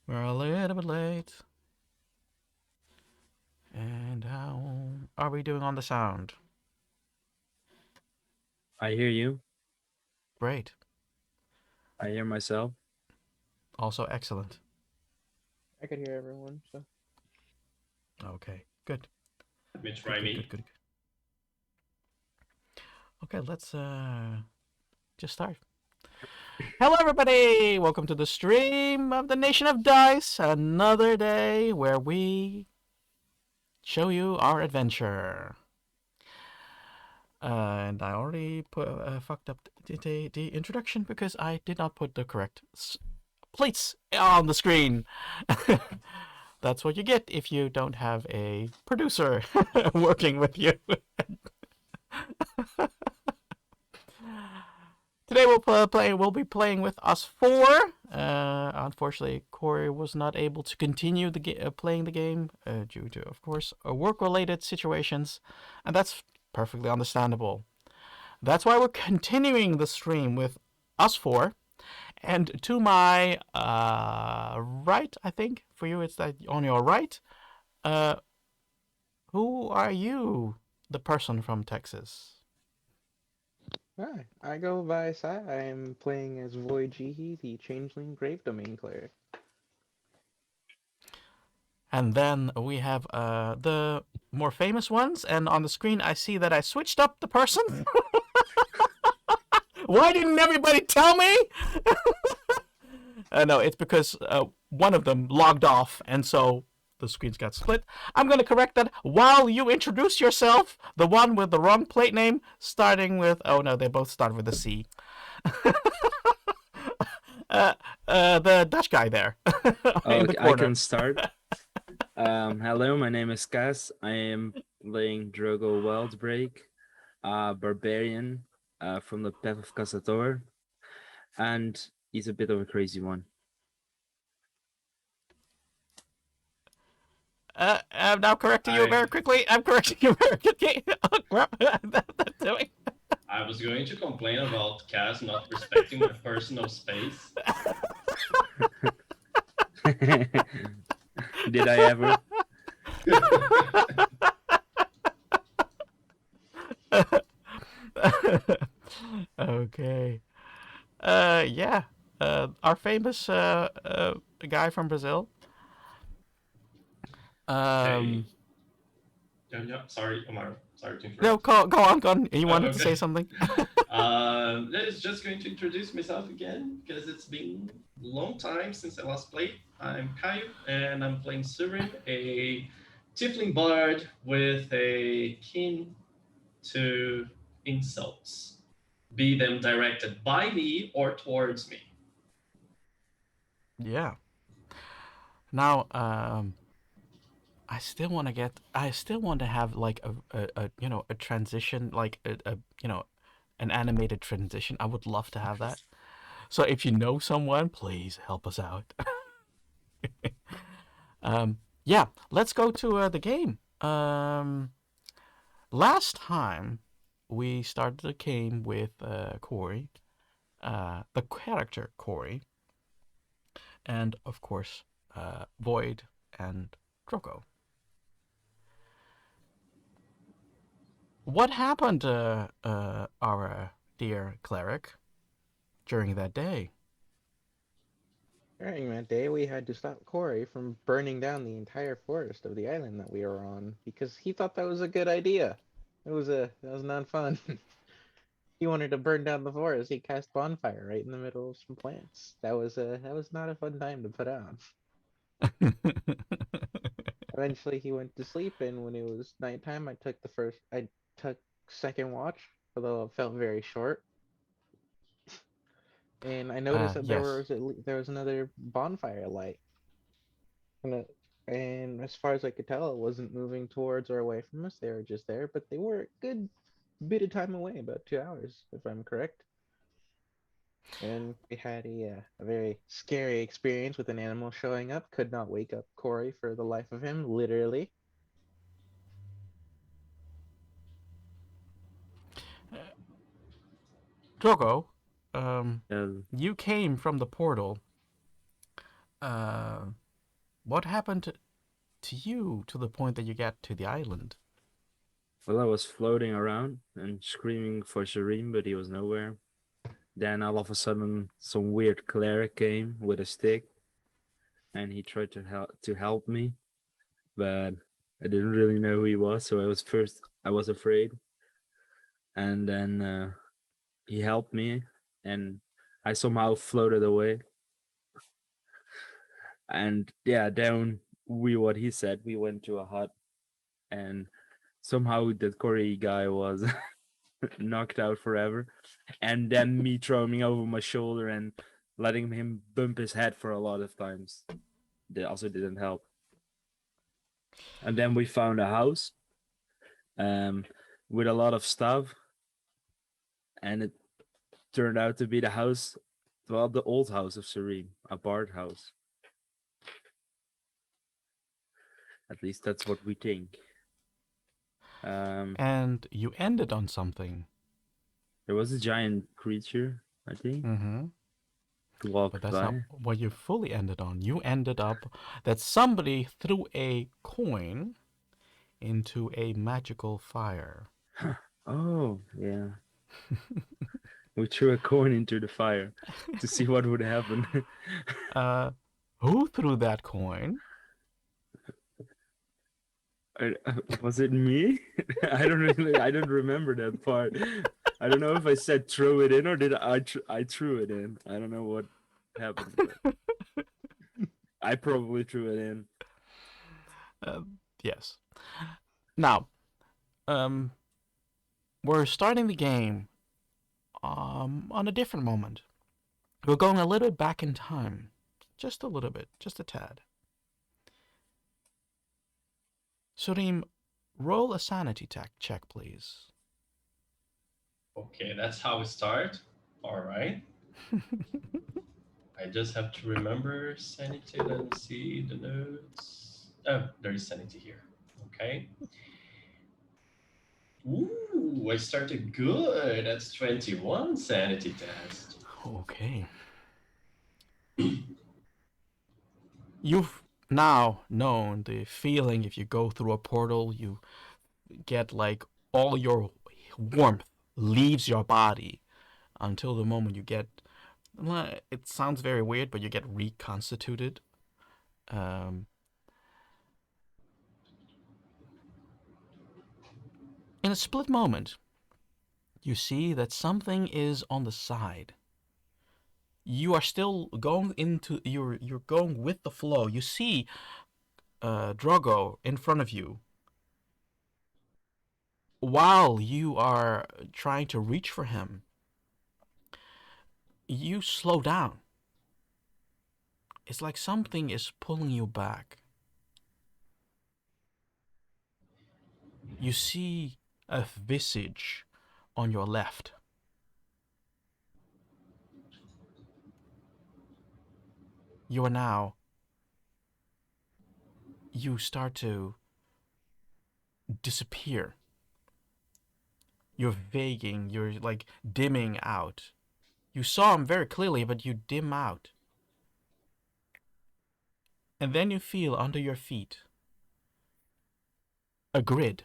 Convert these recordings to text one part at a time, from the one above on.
We're a little bit late. And how are we doing on the sound? I hear you. Great. I hear myself. Also excellent. I could hear everyone, so. Okay. Good. Let me Good, try good, good, me. good. Okay, let's just start. Hello everybody! Welcome to the stream of the Nation of Dice. Another day where we show you our adventure. And I already fucked up the introduction because I did not put the correct plates on the screen. That's what you get if you don't have a producer working with you. Today we'll be playing with us four. Unfortunately, Corey was not able to continue playing the game due to, of course, work-related situations, and that's perfectly understandable. That's why we're continuing the stream with us four. And to my right, I think for you it's that on your right. Uh, who are you? The person from Texas. Hi, I go by Sai. I am playing as Void Jihi, the Changeling Grave Domain Cleric. And then we have the more famous ones. And on the screen, I see that I switched up the person. Why didn't everybody tell me? No, it's because one of them logged off, and so the screens got split. I'm going to correct that while you introduce yourself. The one with the wrong plate name, starting with... Oh, no, they both start with a C. The Dutch guy there in the Okay, I corner. can start. Hello, my name is Cass. I am playing Drogo Wildbreak, barbarian from the Path of Casator, and he's a bit of a crazy one. I'm now correcting you I very quickly. I'm correcting you very quickly. That's doing. I was going to complain about Kaz not respecting my personal space. Did I ever? Okay. Yeah. Our famous guy from Brazil. Hey, Um, yeah, sorry, Omar. Sorry to no, interrupt. go on, go on. You wanted to Okay. say something? I was just going to introduce myself again because it's been a long time since I last played. I'm Caio and I'm playing Surin, a tiefling bard with a keen to insults, be them directed by me or towards me. Yeah. Now, I still want to get. I still want to have like a transition, like a an animated transition. I would love to have that. So if you know someone, please help us out. Yeah, let's go to the game. Last time we started the game with Corey, the character Corey, and of course Void and Drogo. What happened to our dear cleric during that day? During that day, we had to stop Corey from burning down the entire forest of the island that we were on because he thought that was a good idea. That was not fun. He wanted to burn down the forest. He cast bonfire right in the middle of some plants. That was not a fun time to put on. Eventually, he went to sleep, and when it was nighttime, I took second watch, although it felt very short. And I noticed that Yes. there was another bonfire light, and, and as far as I could tell, it wasn't moving towards or away from us. They were just there, but they were a good bit of time away, about 2 hours, if I'm correct. And we had a very scary experience with an animal showing up. Could not wake up Corey for the life of him, literally. Drogo, um, Uh, you came from the portal Uh, what happened to you to the point that you get to the island? Well, I was floating around and screaming for Shireen, but he was nowhere. Then all of a sudden, some weird cleric came with a stick, and he tried to help me, but I didn't really know who he was, so I was afraid, and then he helped me, and I somehow floated away. And yeah, then what he said, we went to a hut, and somehow the Corey guy was knocked out forever, and then me throwing him over my shoulder and letting him bump his head for a lot of times. That also didn't help. And then we found a house um, with a lot of stuff, and it turned out to be the house, well, the old house of Serene, a bard house. At least that's what we think. And you ended on something. There was a giant creature, I think, Mm-hmm. who But walked that's not by. what you fully ended on. You ended up that somebody threw a coin into a magical fire. Oh, yeah. We threw a coin into the fire to see what would happen. Who threw that coin? Was it me? I don't remember that part. I don't know if I said throw it in or did I threw it in. I don't know what happened. But I probably threw it in. Yes. Now, we're starting the game on a different moment. We're going a little bit back in time. Just a little bit, just a tad. Surim, roll a sanity check, please. Okay, that's how we start. All right. I just have to remember sanity. Let me see the notes. Oh, there is sanity here. Okay. Ooh, I started good. That's 21 sanity test. Okay. You've now known the feeling if you go through a portal, you get like all your warmth leaves your body until the moment you get. It sounds very weird, but you get reconstituted. Um, in a split moment, you see that something is on the side. You are still going into you're going with the flow. You see Drogo in front of you. While you are trying to reach for him, you slow down. It's like something is pulling you back. You see a visage on your left. You are now. You start to disappear. You're vaguing, you're like dimming out. You saw him very clearly, but you dim out. And then you feel under your feet a grid,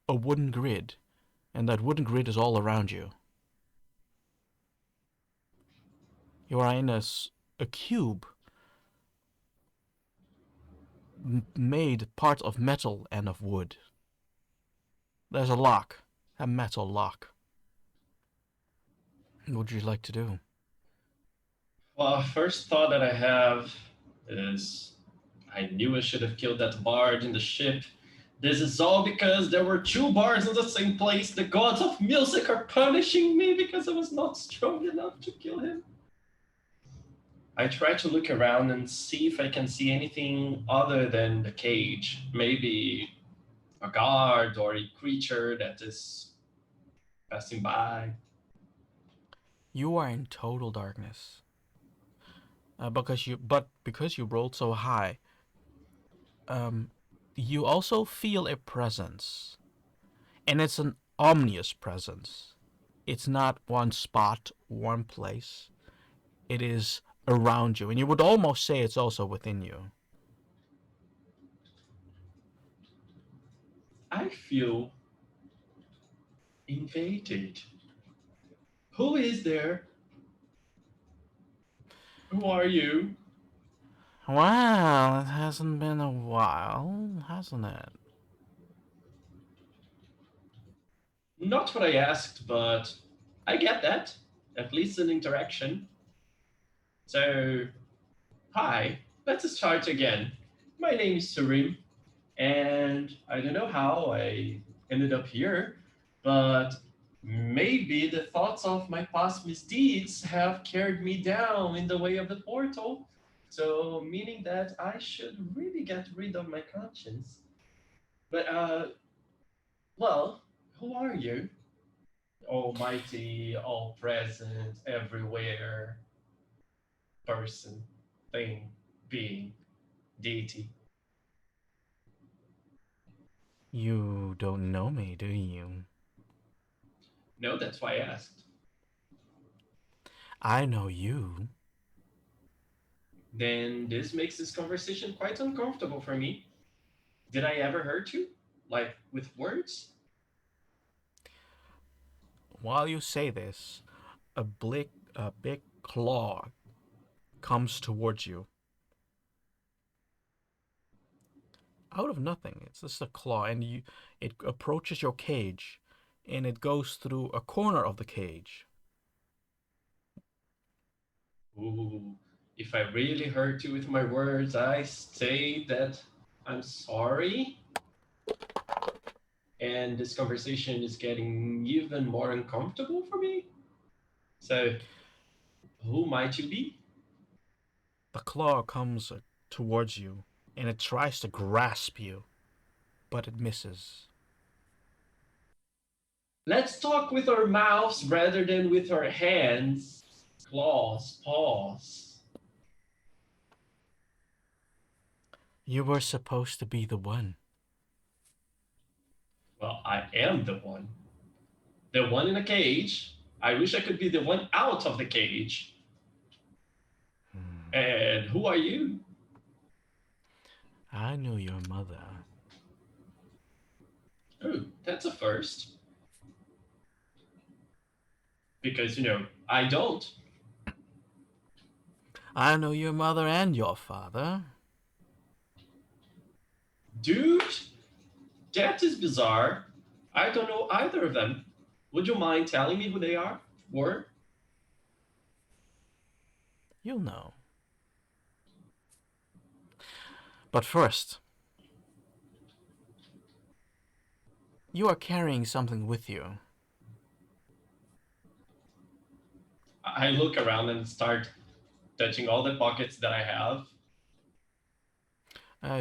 a wooden grid, and that wooden grid is all around you. You are in a cube made part of metal and of wood. There's a lock, a metal lock. What would you like to do? Well, first thought that I have is I knew I should have killed that bard in the ship. This is all because there were two bards in the same place. The gods of music are punishing me because I was not strong enough to kill him. I try to look around and see if I can see anything other than the cage. Maybe a guard or a creature that is passing by. You are in total darkness. Because you rolled so high, you also feel a presence, and it's an ominous presence. It's not one spot, one place. It is around you, and you would almost say it's also within you. I feel invaded. Who is there? Who are you? Well, it hasn't been a while, hasn't it? Not what I asked, but I get that. At least an interaction. So, hi, let's start again. My name is Surim, and I don't know how I ended up here, but maybe the thoughts of my past misdeeds have carried me down in the way of the portal. So, meaning that I should really get rid of my conscience. But, well, who are you? Almighty, all present, everywhere person, thing, being, deity. You don't know me, do you? No, that's why I asked. I know you. Then this makes this conversation quite uncomfortable for me. Did I ever hurt you? Like with words? While you say this, a big claw comes towards you. Out of nothing, it's just a claw, and it approaches your cage, and it goes through a corner of the cage. Ooh, if I really hurt you with my words, I say that I'm sorry. And this conversation is getting even more uncomfortable for me. So, who might you be? The claw comes towards you, and it tries to grasp you, but it misses. Let's talk with our mouths rather than with our hands, claws, paws. You were supposed to be the one. Well, I am the one. The one in a cage. I wish I could be the one out of the cage. And who are you? I knew your mother. Oh, that's a first. Because, I don't. I know your mother and your father. Dude, that is bizarre. I don't know either of them. Would you mind telling me who they are? Were? You'll know. But first, you are carrying something with you. I look around and start touching all the pockets that I have.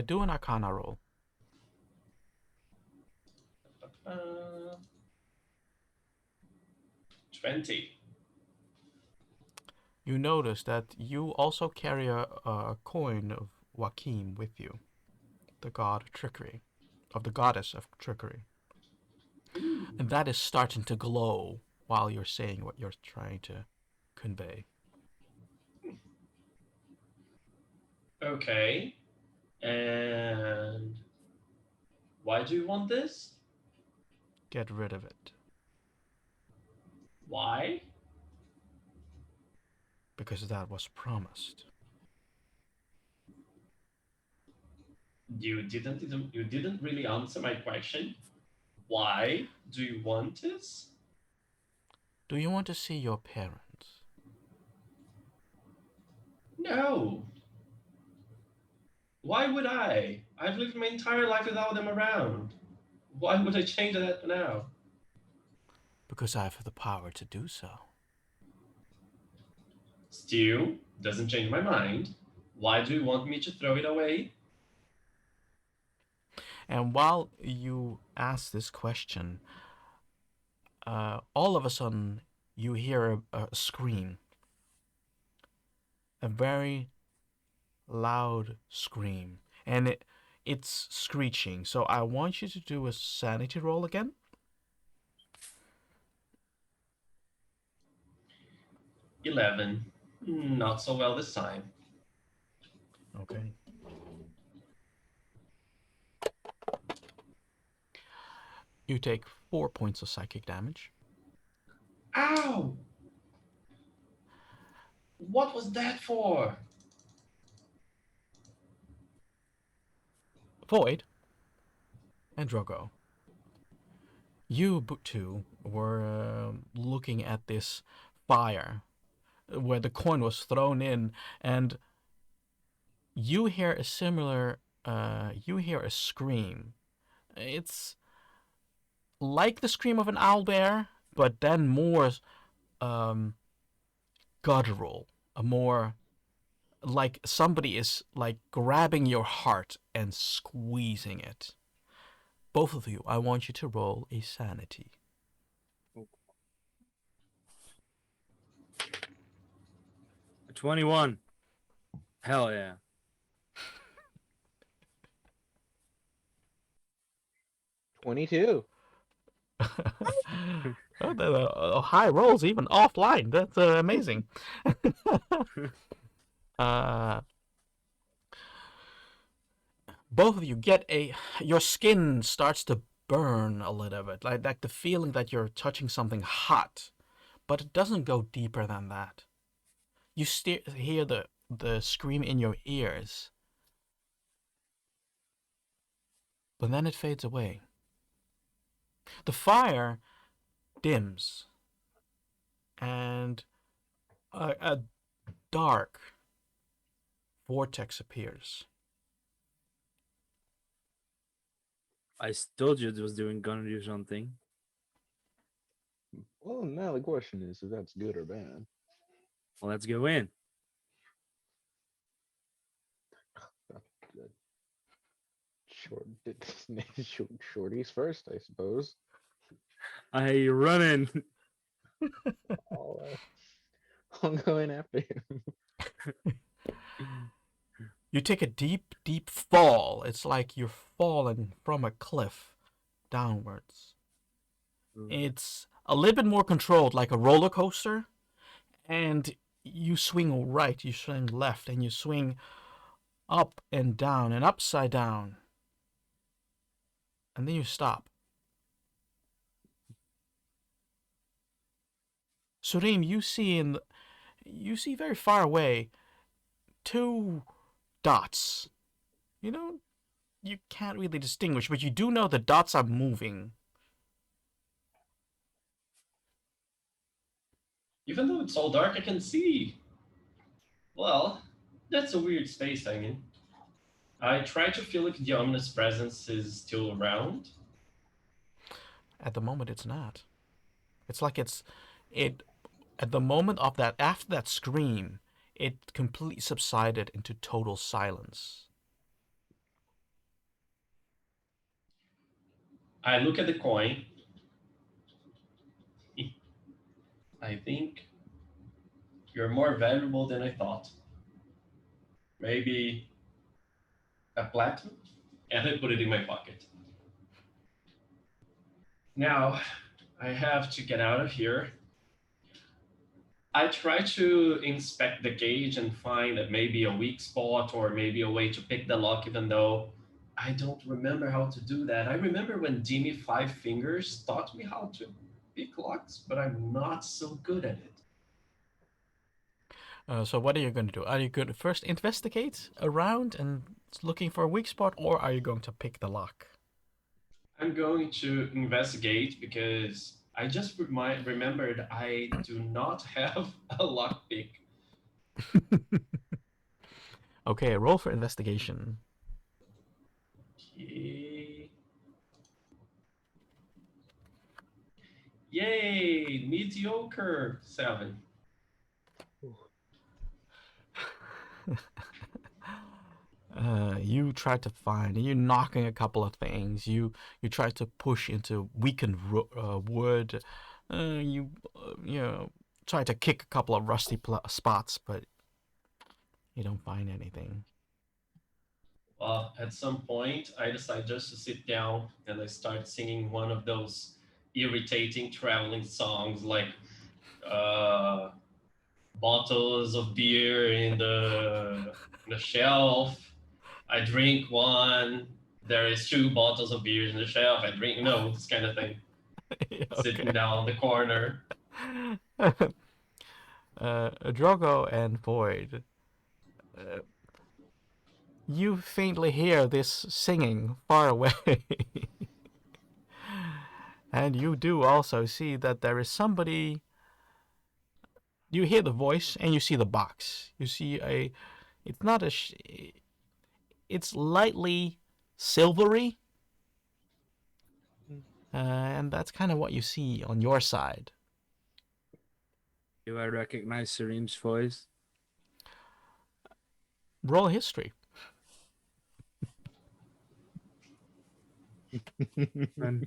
Do an Arcana roll. Uh, 20. You notice that you also carry a coin of Joachim with you, the god of trickery, of the goddess of trickery. And that is starting to glow while you're saying what you're trying to convey. Okay. And why do you want this? Get rid of it. Why? Because that was promised. You didn't really answer my question. Why do you want this? Do you want to see your parents? No. Why would I? I've lived my entire life without them around. Why would I change that now? Because I have the power to do so. Still, doesn't change my mind. Why do you want me to throw it away? And while you ask this question, all of a sudden you hear a scream. A very loud scream. And it's screeching. So I want you to do a sanity roll again. 11. Not so well this time. Okay. You take 4 points of psychic damage. Ow! What was that for? Void and Drogo, you two were looking at this fire where the coin was thrown in, and you hear a similar. You hear a scream. It's like the scream of an owlbear, but then more um, guttural, a more like somebody is like grabbing your heart and squeezing it. Both of you, I want you to roll a sanity. 21. Hell yeah. 22. Oh, the high rolls even offline. That's amazing. uh, both of you get your skin starts to burn a little bit, like the feeling that you're touching something hot, but it doesn't go deeper than that. You hear the scream in your ears, but then it fades away. The fire dims, and a dark vortex appears. I told you it was doing gonna do something. Well, now the question is if that's good or bad. Well, let's go in. Short, shorties first, I suppose. I run in. I'll, I'll go in after him. You take a deep, deep fall. It's like you're falling from a cliff downwards. It's a little bit more controlled, like a roller coaster. And you swing right, you swing left, and you swing up and down and upside down. And then you stop. Surim, you see very far away two dots. You can't really distinguish, but you do know the dots are moving. Even though it's all dark, I can see. Well, that's a weird space I'm in. I try to feel if the ominous presence is still around. At the moment, it's not. It's like it at the moment of that, after that scream, it completely subsided into total silence. I look at the coin. I think you're more valuable than I thought. Maybe a platinum? And I put it in my pocket. Now, I have to get out of here. I try to inspect the gauge and find that maybe a weak spot or maybe a way to pick the lock, even though I don't remember how to do that. I remember when Jimmy Five Fingers taught me how to pick locks, but I'm not so good at it. So what are you going to do? Are you going to first investigate around and looking for a weak spot, or are you going to pick the lock? I'm going to investigate because I just remembered I do not have a lockpick. Okay, roll for investigation. Okay. Yay! Mediocre 7. You try to find, and you're knocking a couple of things. You try to push into weakened wood. You try to kick a couple of rusty spots, but you don't find anything. Well, at some point, I decide just to sit down and I start singing one of those irritating traveling songs like uh, bottles of beer in the shelf. I drink one. There is two bottles of beer in the shelf. I drink, this kind of thing. Sitting Okay. down in the corner. Drogo and Void, uh, you faintly hear this singing far away. And you do also see that there is somebody. You hear the voice and you see the box. You see a. It's not a. It's lightly silvery, and that's kind of what you see on your side. Do I recognize Serim's voice? Roll history. And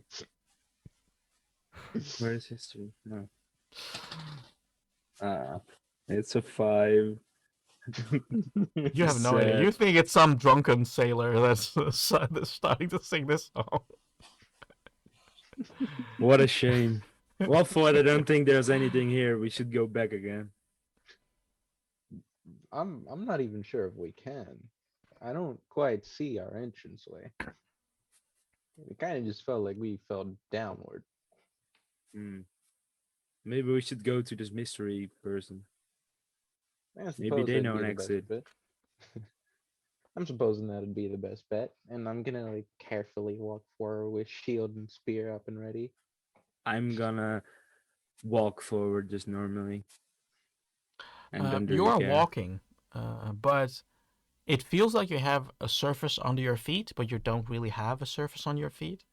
where is history? No. It's a 5. You have no idea. You think it's some drunken sailor that's starting to sing this song. What a shame. Well, Floyd, I don't think there's anything here. We should go back again. I'm not even sure if we can. I don't quite see our entranceway. It kind of just felt like we fell downward. Maybe we should go to this mystery person. I Maybe suppose they that'd know be an the best exit. bet. I'm supposing that'd be the best bet, and I'm gonna like carefully walk forward with shield and spear up and ready. I'm gonna walk forward just normally. And under You the are gap. walking, but it feels like you have a surface under your feet, but you don't really have a surface on your feet.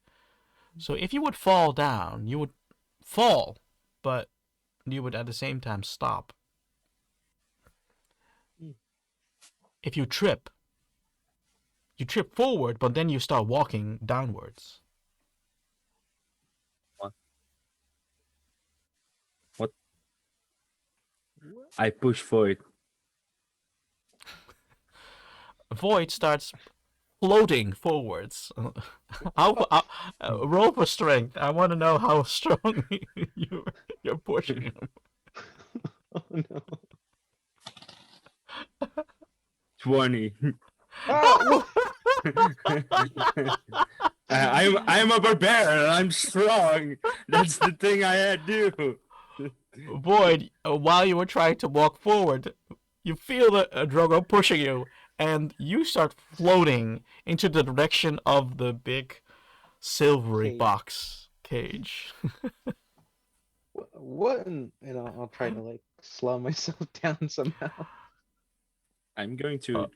So if you would fall down, you would fall, but you would at the same time stop. If you trip forward, but then you start walking downwards. What? I push Void. Void starts floating forwards. Roll for strength. I want to know how strong you're pushing him. Oh no! 20. Ah, I'm a barbarian. I'm strong. That's the thing I do. Void, while you were trying to walk forward, you feel the Drogo pushing you, and you start floating into the direction of the big silvery Cage. box cage. what? I'll try to like slow myself down somehow. I'm going to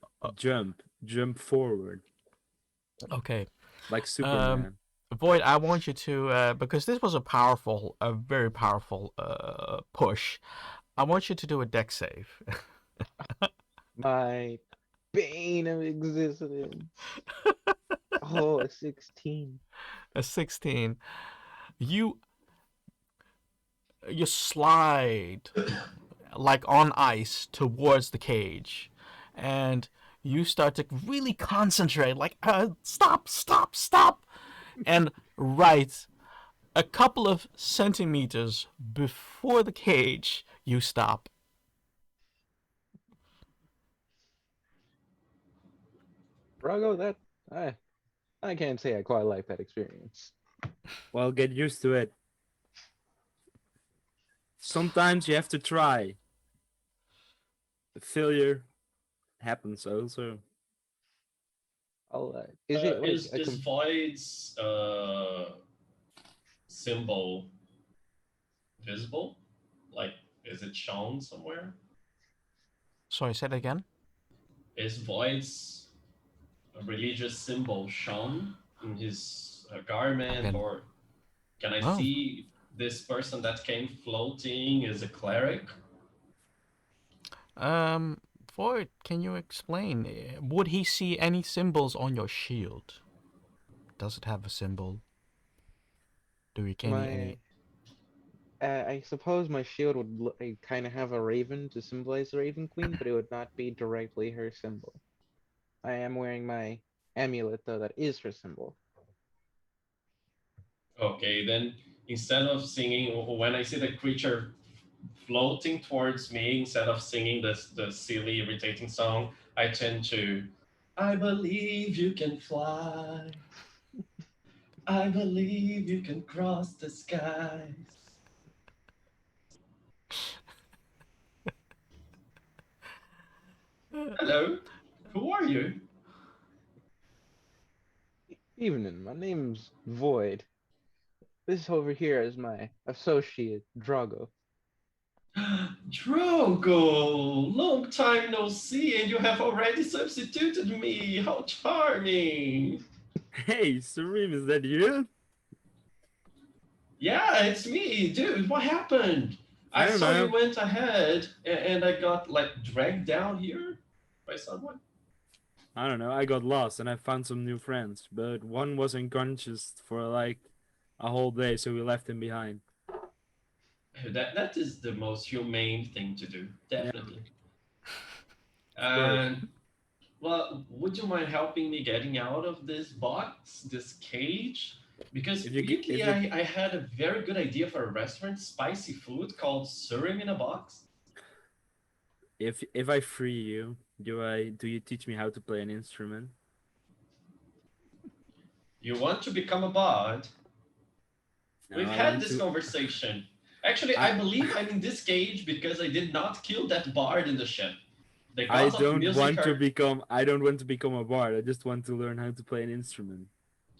jump forward Okay. like Superman. Void, I want you to, because this was a very powerful push. I want you to do a deck save. My bane of existence. Oh, a 16. A 16. You slide like on ice towards the cage, and you start to really concentrate, like stop, and right a couple of centimeters before the cage, you stop. Brago, that I can't say I quite like that experience. Well, get used to it. Sometimes you have to try. The failure happens also. Is it like Is Void's symbol visible? Like, is it shown somewhere? Sorry, say that again. Is Void's religious symbol shown in his garment, or can I see this person that came floating is a cleric? Void, can you explain? Would he see any symbols on your shield? Does it have a symbol? Do you can any? I suppose my shield would kind of have a raven to symbolize the Raven Queen, but it would not be directly her symbol. I am wearing my amulet though, that is her symbol. Okay, then instead of singing, when I see the creature floating towards me instead of singing the silly, irritating song. I tend to, I believe you can fly. I believe you can cross the skies. Hello, who are you? Evening, my name's Void. This over here is my associate, Drago. Drogo, long time no see, and you have already substituted me. How charming! Hey, Surim, is that you? Yeah, it's me, dude. What happened? I I don't saw you know. went ahead, and I got like dragged down here by someone. I don't know. I got lost and I found some new friends, but one was unconscious for like a whole day, so we left him behind. That is the most humane thing to do, Yeah, definitely. of course. And well, would you mind helping me getting out of this box, this cage? Because weirdly, If you I had a very good idea for a restaurant, spicy food called Surim in a Box. if I free you, do you teach me how to play an instrument? You want to become a bard? No, We've I had want this to. conversation. Actually, I I believe I'm in this cage because I did not kill that bard in the ship. The I gods of don't music want to are. become. I don't want to become a bard. I just want to learn how to play an instrument.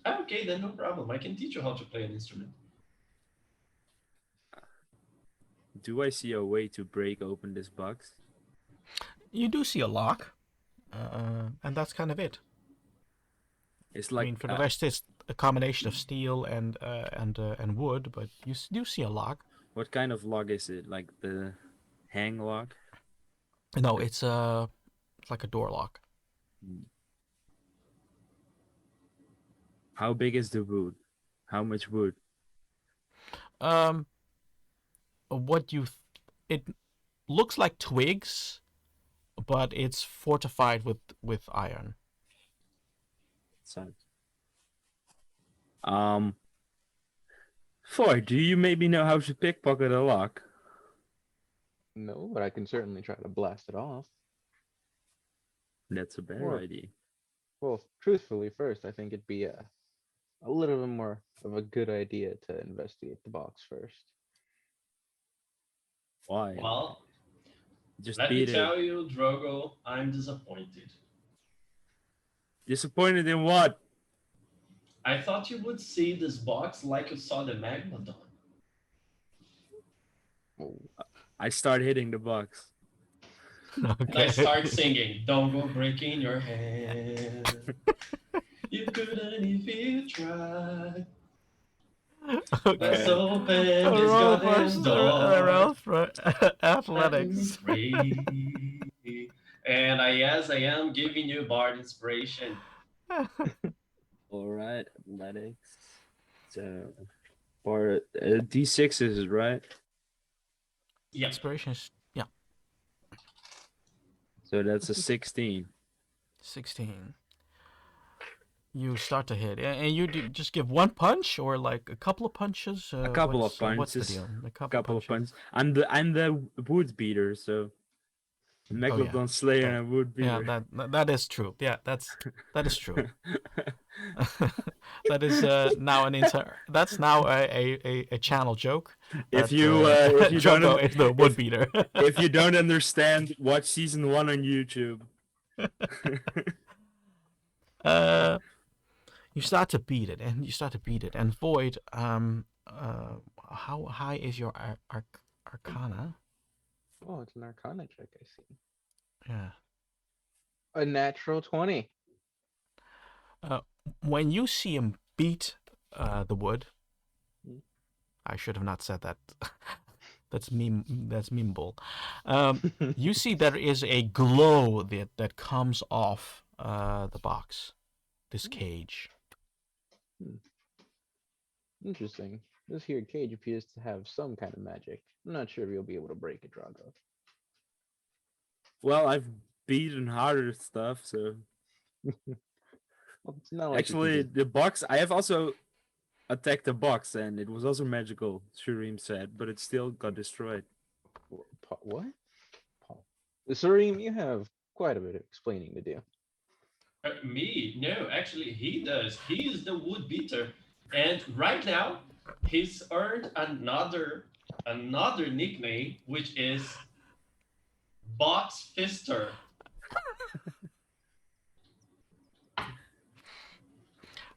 Ah, okay, then no problem. I can teach you how to play an instrument. Do I see a way to break open this box? You do see a lock, and that's kind of it. It's I like mean, for the rest, it's a combination of steel and wood, but you do see a lock. what kind of log is it? Like the hang log? No, it's like a door lock. Hmm. How big is the wood? How much wood? Um, what you, it looks like twigs, but it's fortified with iron. So, um, Foy, do you maybe know how to pickpocket a lock? No, but I can certainly try to blast it off. That's a better Or, idea. well, truthfully, first, I think it'd be a little bit more of a good idea to investigate the box first. Why? Well, Just let me beat it. tell you, Drogo, I'm disappointed. Disappointed in what? I thought you would see this box like you saw the Megalodon. Oh, I start hitting the box. And I Okay. start singing, don't go breaking your hand. You couldn't if you tried. Let's Okay. open A this roll goddamn for door. Let me athletics. free. And yes, I am giving you Bard inspiration. All right, athletics. So, or D6 is right. Yeah. Inspirations. Yeah, So that's a 16. 16. You start to hit, and you just give one punch or like a couple of punches. A couple of What's the punches. deal? A couple of Couple of punches. punches. I'm the wood beater, so Oh yeah. Megalodon Slayer Okay. and a wood Yeah, beater. that is true. Yeah, that is true. That is now an inter. That's now a channel joke. if That you if you don't Drogo is the wood if beater. if you don't understand, watch season 1 on YouTube. uh, you start to beat it, and Void. How high is your Arcana? oh, it's an Arcana check, I see. Yeah. A natural 20. Uh, when you see him beat the wood, Hmm. I should have not said that. That's meme. That's memeable. You see there is a glow that comes off the box, this cage. Hmm, interesting. This here cage appears to have some kind of magic. I'm not sure if you'll be able to break it, Drago. Well, I've beaten harder stuff, so Well, it's not like you can actually just. the box I have also attacked the box and it was also magical, Shurim said, but it still got destroyed. What? Paul. Sareem, you have quite a bit of explaining to do. Me? No, actually, he does. He is the wood beater, and right now, he's earned another nickname, which is Box Fister.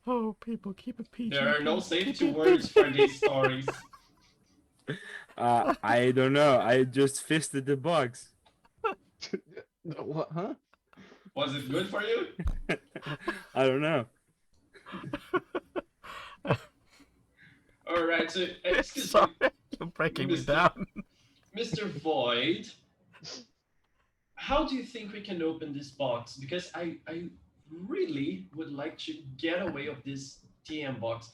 Oh, people, keep it PG. There are no please. Keep safety it words PG. for these stories. I don't know. I just fisted the box. What? Huh? Was it good for you? I don't know. All right. So, excuse Sorry, me, you're breaking me Mr. down. Mr. Void. How do you think we can open this box? Because I really would like to get away of this TM box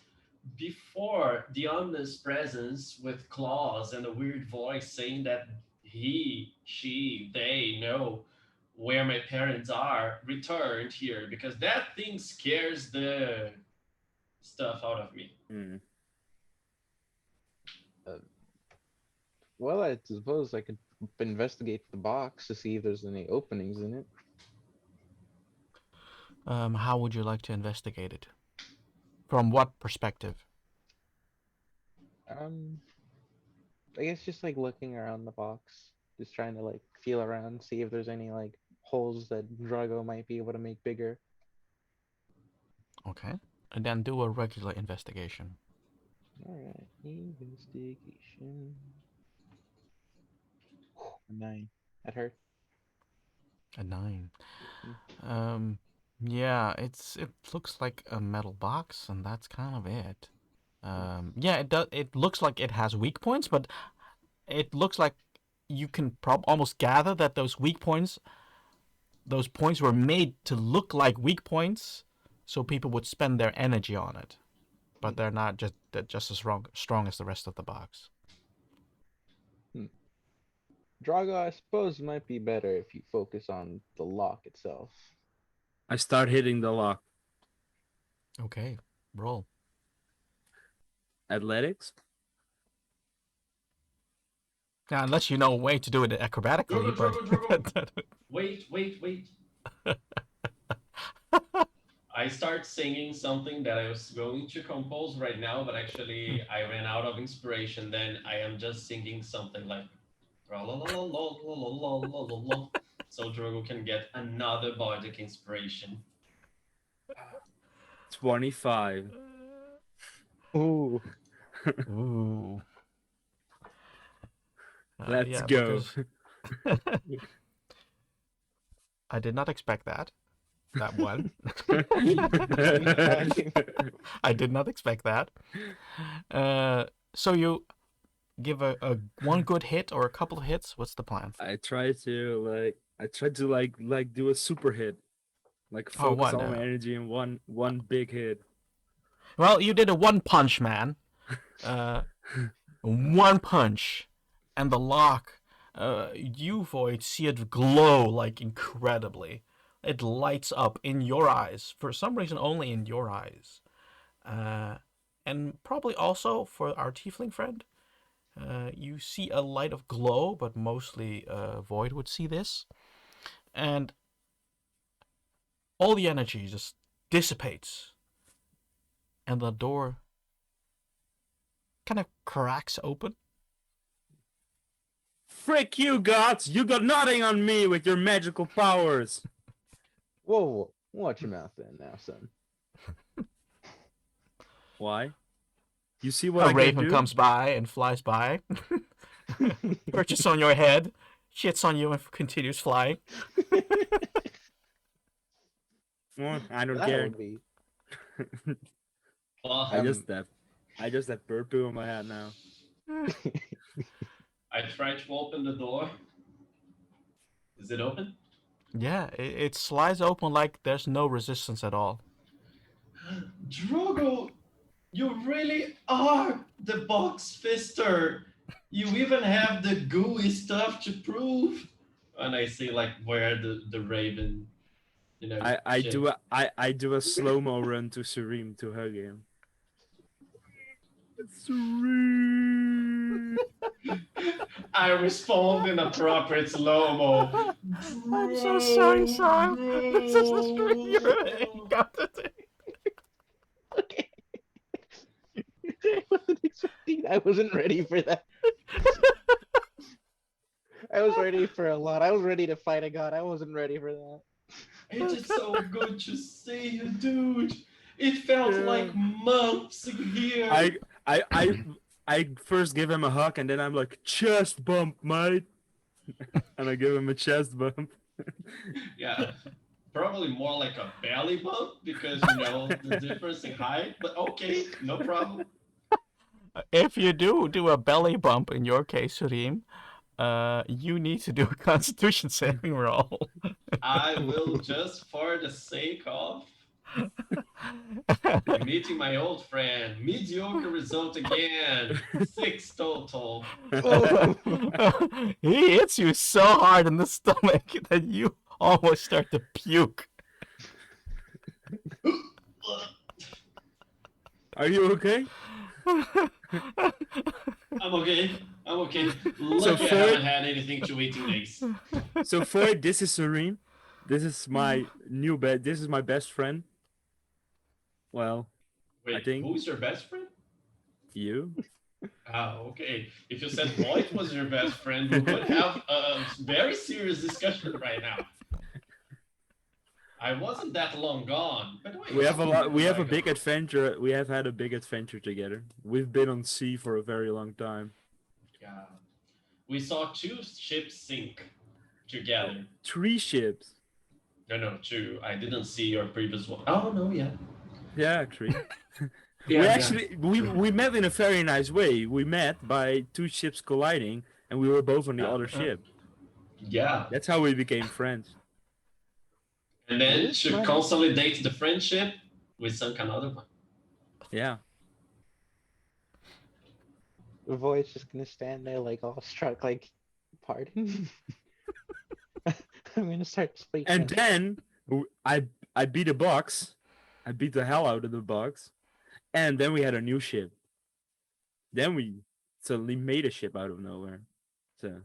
before the ominous presence with claws and a weird voice saying that he, she, they know where my parents are returned here, because that thing scares the stuff out of me. Hmm. Uh, well, I suppose I could investigate the box to see if there's any openings in it. How would you like to investigate it? From what perspective? Um, I guess just like looking around the box, just trying to like feel around, see if there's any like holes that Drago might be able to make bigger. Okay. And then do a regular investigation. All right, investigation. A 9. That hurt. A 9. Mm. Yeah, it looks like a metal box, and that's kind of it. Yeah, it does. It looks like it has weak points, but it looks like you can almost gather that those weak points, those points were made to look like weak points, so people would spend their energy on it. But they're not just as strong as the rest of the box. Drago, I suppose, might be better if you focus on the lock itself. I start hitting the lock. Okay, roll. Athletics? Now, unless you know a way to do it acrobatically, Drogo, but Drogo. Wait. I start singing something that I was going to compose right now, but actually I ran out of inspiration. Then I am just singing something like la la la la la la la la la la, so Drogo can get another bardic inspiration. 25. Ooh. ooh. Let's Yeah, go. because I did not expect that. That one. I did not expect that. So you give a one good hit or a couple of hits. What's the plan? I try to do a super hit. Like Oh, focus one. all my energy in one big hit. Well, you did a one punch, man. One punch, and the lock. You Void see it glow like incredibly. It lights up in your eyes for some reason, only in your eyes. And probably also for our tiefling friend. You see a light of glow, but mostly Void would see this. And all the energy just dissipates. And the door kind of cracks open. Frick you, gods! You got nothing on me with your magical powers. Whoa, watch your mouth then now, son. Why? You see what A I can raven do? comes by and flies by, perches on your head, shits on you, and continues flying. Well, I don't That care. would be. Well, I just have bird poo on my hat now. I try to open the door. Is it open? Yeah, it slides open like there's no resistance at all. Drogo, you really are the box fister. You even have the gooey stuff to prove. And I see like where the raven, I shit. do a slow-mo run to Sareem to hug him. Sareem. I respond in appropriate slow-mo. I'm so sorry, Sam. This is the stream you're encountered. Okay. I wasn't expecting. I wasn't ready for that. I was ready for a lot. I was ready to fight a god. I wasn't ready for that. It is so good to see you, dude. It felt like months here. I first give him a hug and then I'm like, chest bump, mate. And I give him a chest bump. Yeah, probably more like a belly bump because you know the difference in height. But okay, no problem. If you do a belly bump in your case, Surim, you need to do a Constitution saving roll. I will just for the sake of meeting my old friend. Mediocre result again. 6 total. He hits you so hard in the stomach that you almost start to puke. Are you okay? I'm okay. I'm okay. Lucky I for- haven't had anything to eat in days. So for this is Serene. This is my new bed. This is my best friend. Well, Wait, think- who's your best friend? you. Ah, okay. If you said Voight was your best friend, we would have a very serious discussion right now. I wasn't that long gone. By the way, We have a how lot. long We was have I a big gone? adventure. We have had a big adventure together. We've been on sea for a very long time. Yeah. We saw 2 ships sink together. 3 ships. No, 2. I didn't see your previous one. Oh, no, yeah. Yeah, 3. Yeah, we yeah. actually we met in a very nice way. We met by 2 ships colliding, and we were both on the other ship. Yeah. That's how we became friends. And then This to might- consolidate the friendship, we sunk another one. Yeah. The voice just gonna stand there like all struck, like, pardon? I'm gonna start speaking. And then I beat a box. I beat the hell out of the box. And then we had a new ship. Then we suddenly made a ship out of nowhere. So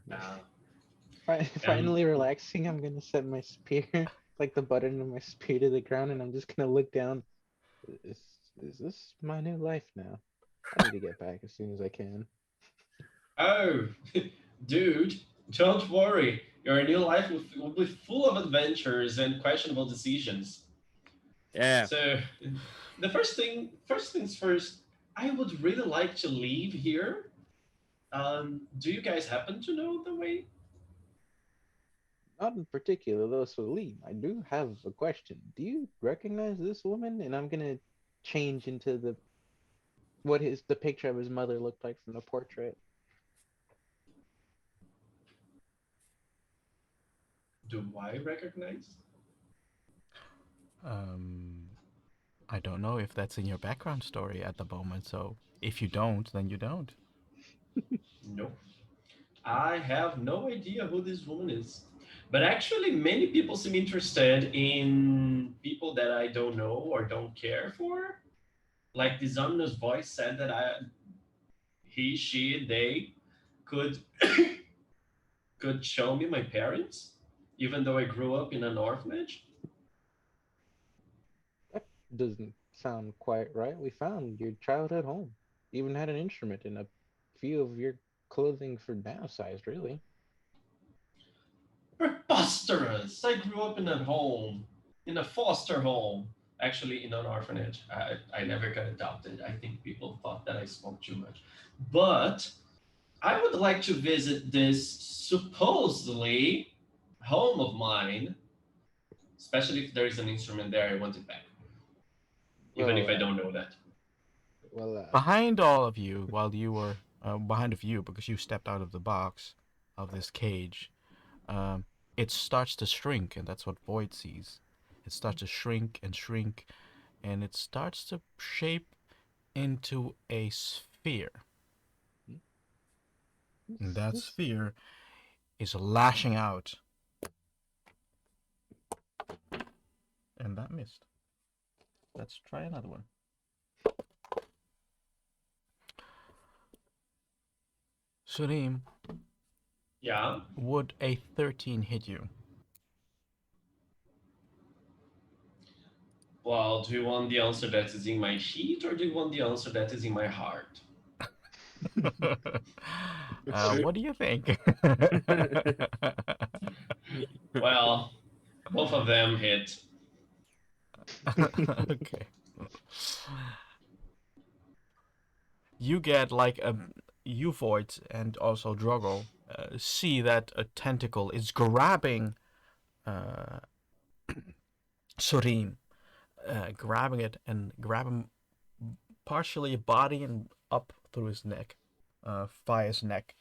Finally relaxing, I'm gonna set my spear, like the button of my spear to the ground, and I'm just gonna look down. Is this my new life now? I need to get back as soon as I can. Oh, dude, don't worry. Your new life will be full of adventures and questionable decisions. yeah. So, the first things first, I would really like to leave here. Do you guys happen to know the way? Not in particular, though, Salim. I do have a question. Do you recognize this woman? And I'm gonna change into the picture of his mother looked like from the portrait. Do I recognize? I don't know if that's in your background story at the moment, so if you don't, then you don't. No. I have no idea who this woman is. But actually, many people seem interested in people that I don't know or don't care for. Like this ominous voice said that he, she, they could could show me my parents, even though I grew up in an orphanage. That doesn't sound quite right. We found your childhood home. Even had an instrument and a few of your clothing for downsized, really. Preposterous! I grew up in a home, in a foster home, actually in an orphanage. I never got adopted. I think people thought that I spoke too much. But I would like to visit this supposedly home of mine, especially if there is an instrument there, I want it back. Even Well, if I don't know that. Well, Behind all of you, while you were behind of you, because you stepped out of the box of this cage, it starts to shrink, and that's what Void sees. It starts to shrink and shrink, and it starts to shape into a sphere. And that sphere is lashing out. And that missed. Let's try another one. Surim, Yeah. would a 13 hit you? Well, do you want the answer that is in my sheet or do you want the answer that is in my heart? What do you think? Well, both of them hit. Okay. You get like you Void and also Drogo see that a tentacle is grabbing uh, Surim, grabbing it and grabbing partially body and up through his neck, via his neck.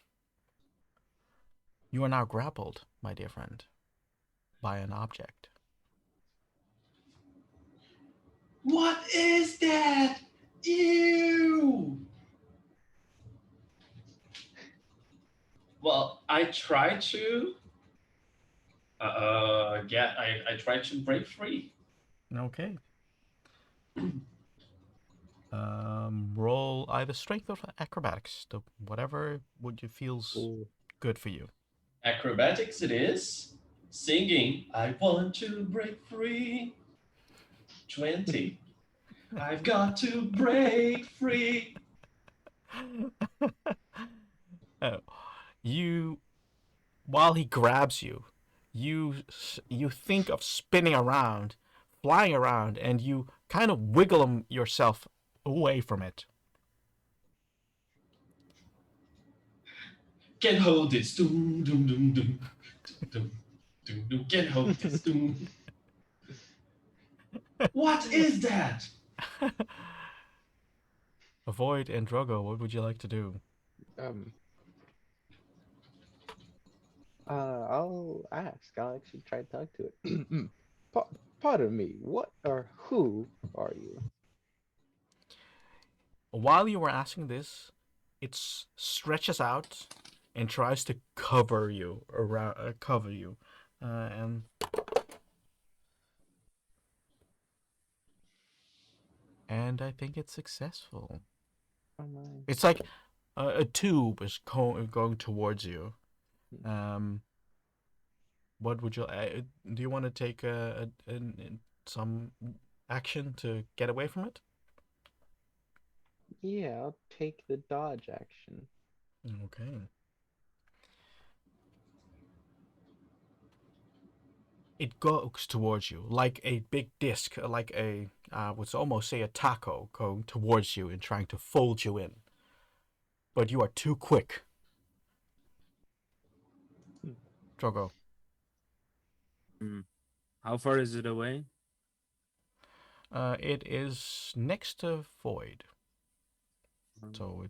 You are now grappled, my dear friend, by an object. What is that? Ew! Well, I tried to I tried to break free. Okay. Roll either strength or acrobatics, whatever would you feels Ooh. good for you. Acrobatics it is. Singing, I want to break free. 20. I've got to break free. Oh, you, while he grabs you, you think of spinning around, flying around, and you kind of wiggle yourself away from it. Can't hold this. Doom, doom, doom, doom. Doom, doom, doom. Can't hold this. Doom. What is that? Avoid and Drogo, what would you like to do? Um. I'll ask. I'll actually try to talk to it. Pardon me. What or who are you? While you were asking this, it stretches out and tries to cover you around, and I think it's successful. Oh my. It's like a tube is going towards you. What would you do? You want to take some action to get away from it? Yeah, I'll take the dodge action. Okay. It goes towards you like a big disc, like a would almost say a taco going towards you and trying to fold you in. But you are too quick, Hmm. Drogo. How far is it away? It is next to Void, so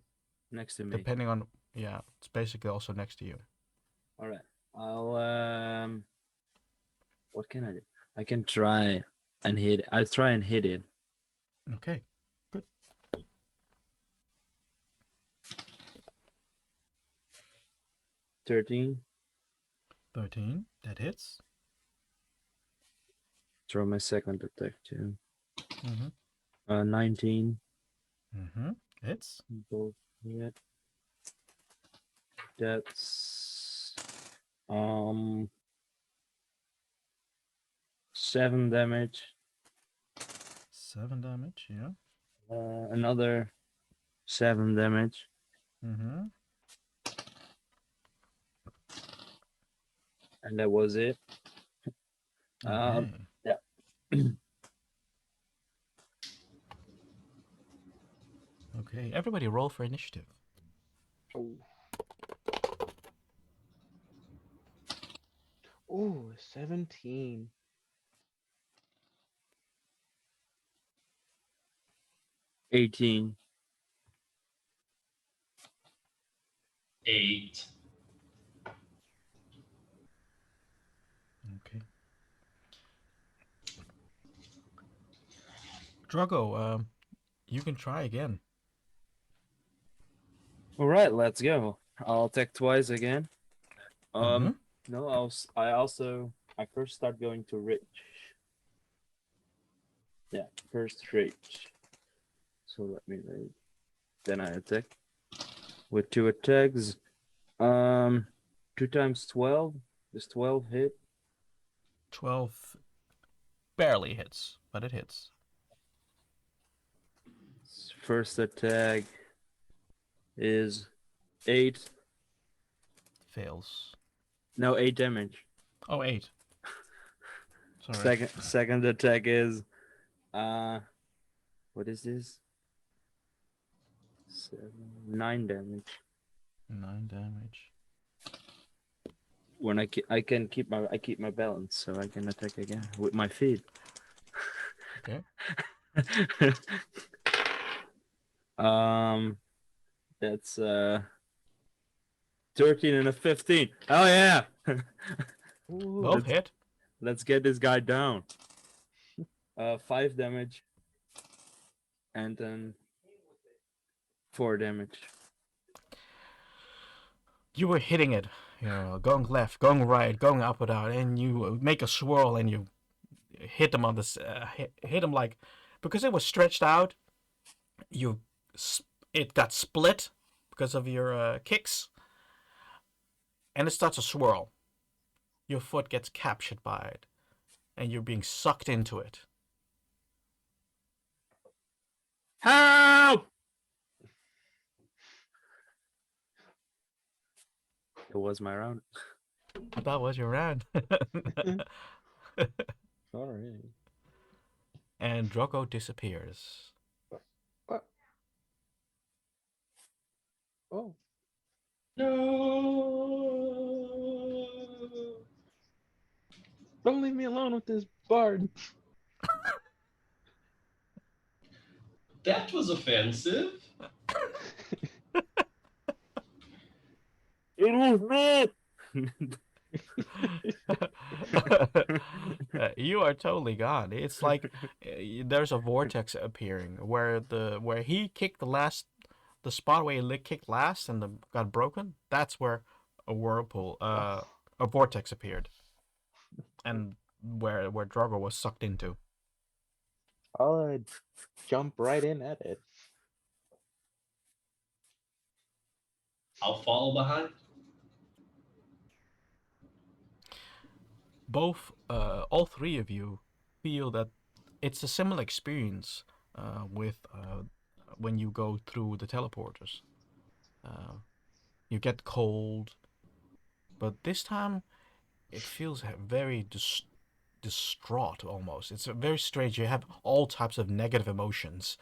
Next to me. depending on it's basically also next to you. All right. What can I do? I can try and hit. I'll try and hit it. Okay, good. 13. 13, that hits. Throw my second attack too. Mm-hmm. 19. Mm-hmm. Hits. Both hit. That's 7 damage. 7 damage, yeah. Another 7 damage. Mm-hmm. And that was it. Okay. Yeah. Okay, everybody roll for initiative. Oh. Oh, 17. 18. 8. Okay. Drogo, you can try again. All right, let's go. I'll attack twice again. Mm-hmm. No, I first start going to rage. Yeah, first rage. So let me read. Then I attack with 2 attacks. 2 times 12 is 12 hit. 12 barely hits, but it hits. First attack is 8. Fails. No, 8 damage. Oh, 8. Sorry. Second attack is what is this? 9 damage. 9 damage. When I keep my balance, so I can attack again with my feet. Okay. That's 13 and a 15. Oh yeah. Ooh, Both hit. Let's get this guy down. 5 damage. And then 4 damage. You were hitting it, going left, going right, going up and down, and you make a swirl and you hit him on this, hit him like, because it was stretched out. It got split because of your kicks, and it starts to swirl. Your foot gets captured by it, and you're being sucked into it. Help! It was my round. That was your round. alright. And Drogo disappears. What? Oh, No. don't leave me alone with this bard. That was offensive. It was me! You are totally gone. It's like there's a vortex appearing where he kicked the spot where he kicked last and got broken. That's where a whirlpool, a vortex appeared, and where Drogo was sucked into. I'll jump right in at it. I'll follow behind. All three of you feel that it's a similar experience with when you go through the teleporters. You get cold, but this time it feels very distraught almost. It's very strange. You have all types of negative emotions.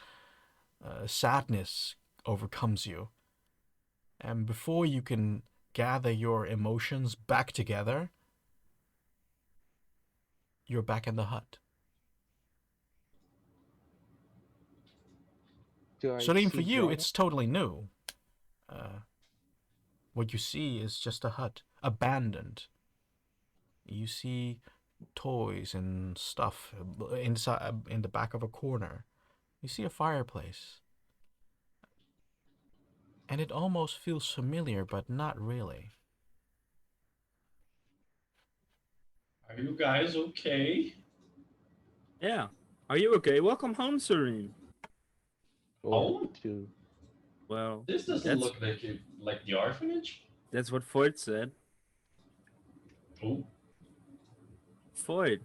Sadness overcomes you. And before you can gather your emotions back together, you're back in the hut. So even for you, it's totally new. What you see is just a hut, abandoned. You see toys and stuff inside in the back of a corner. You see a fireplace. And it almost feels familiar, but not really. Are you guys okay? Yeah. Are you okay? Welcome home, Serene. Home? Too. Well, This doesn't look like the orphanage. that's what Ford said. Oh. Ford.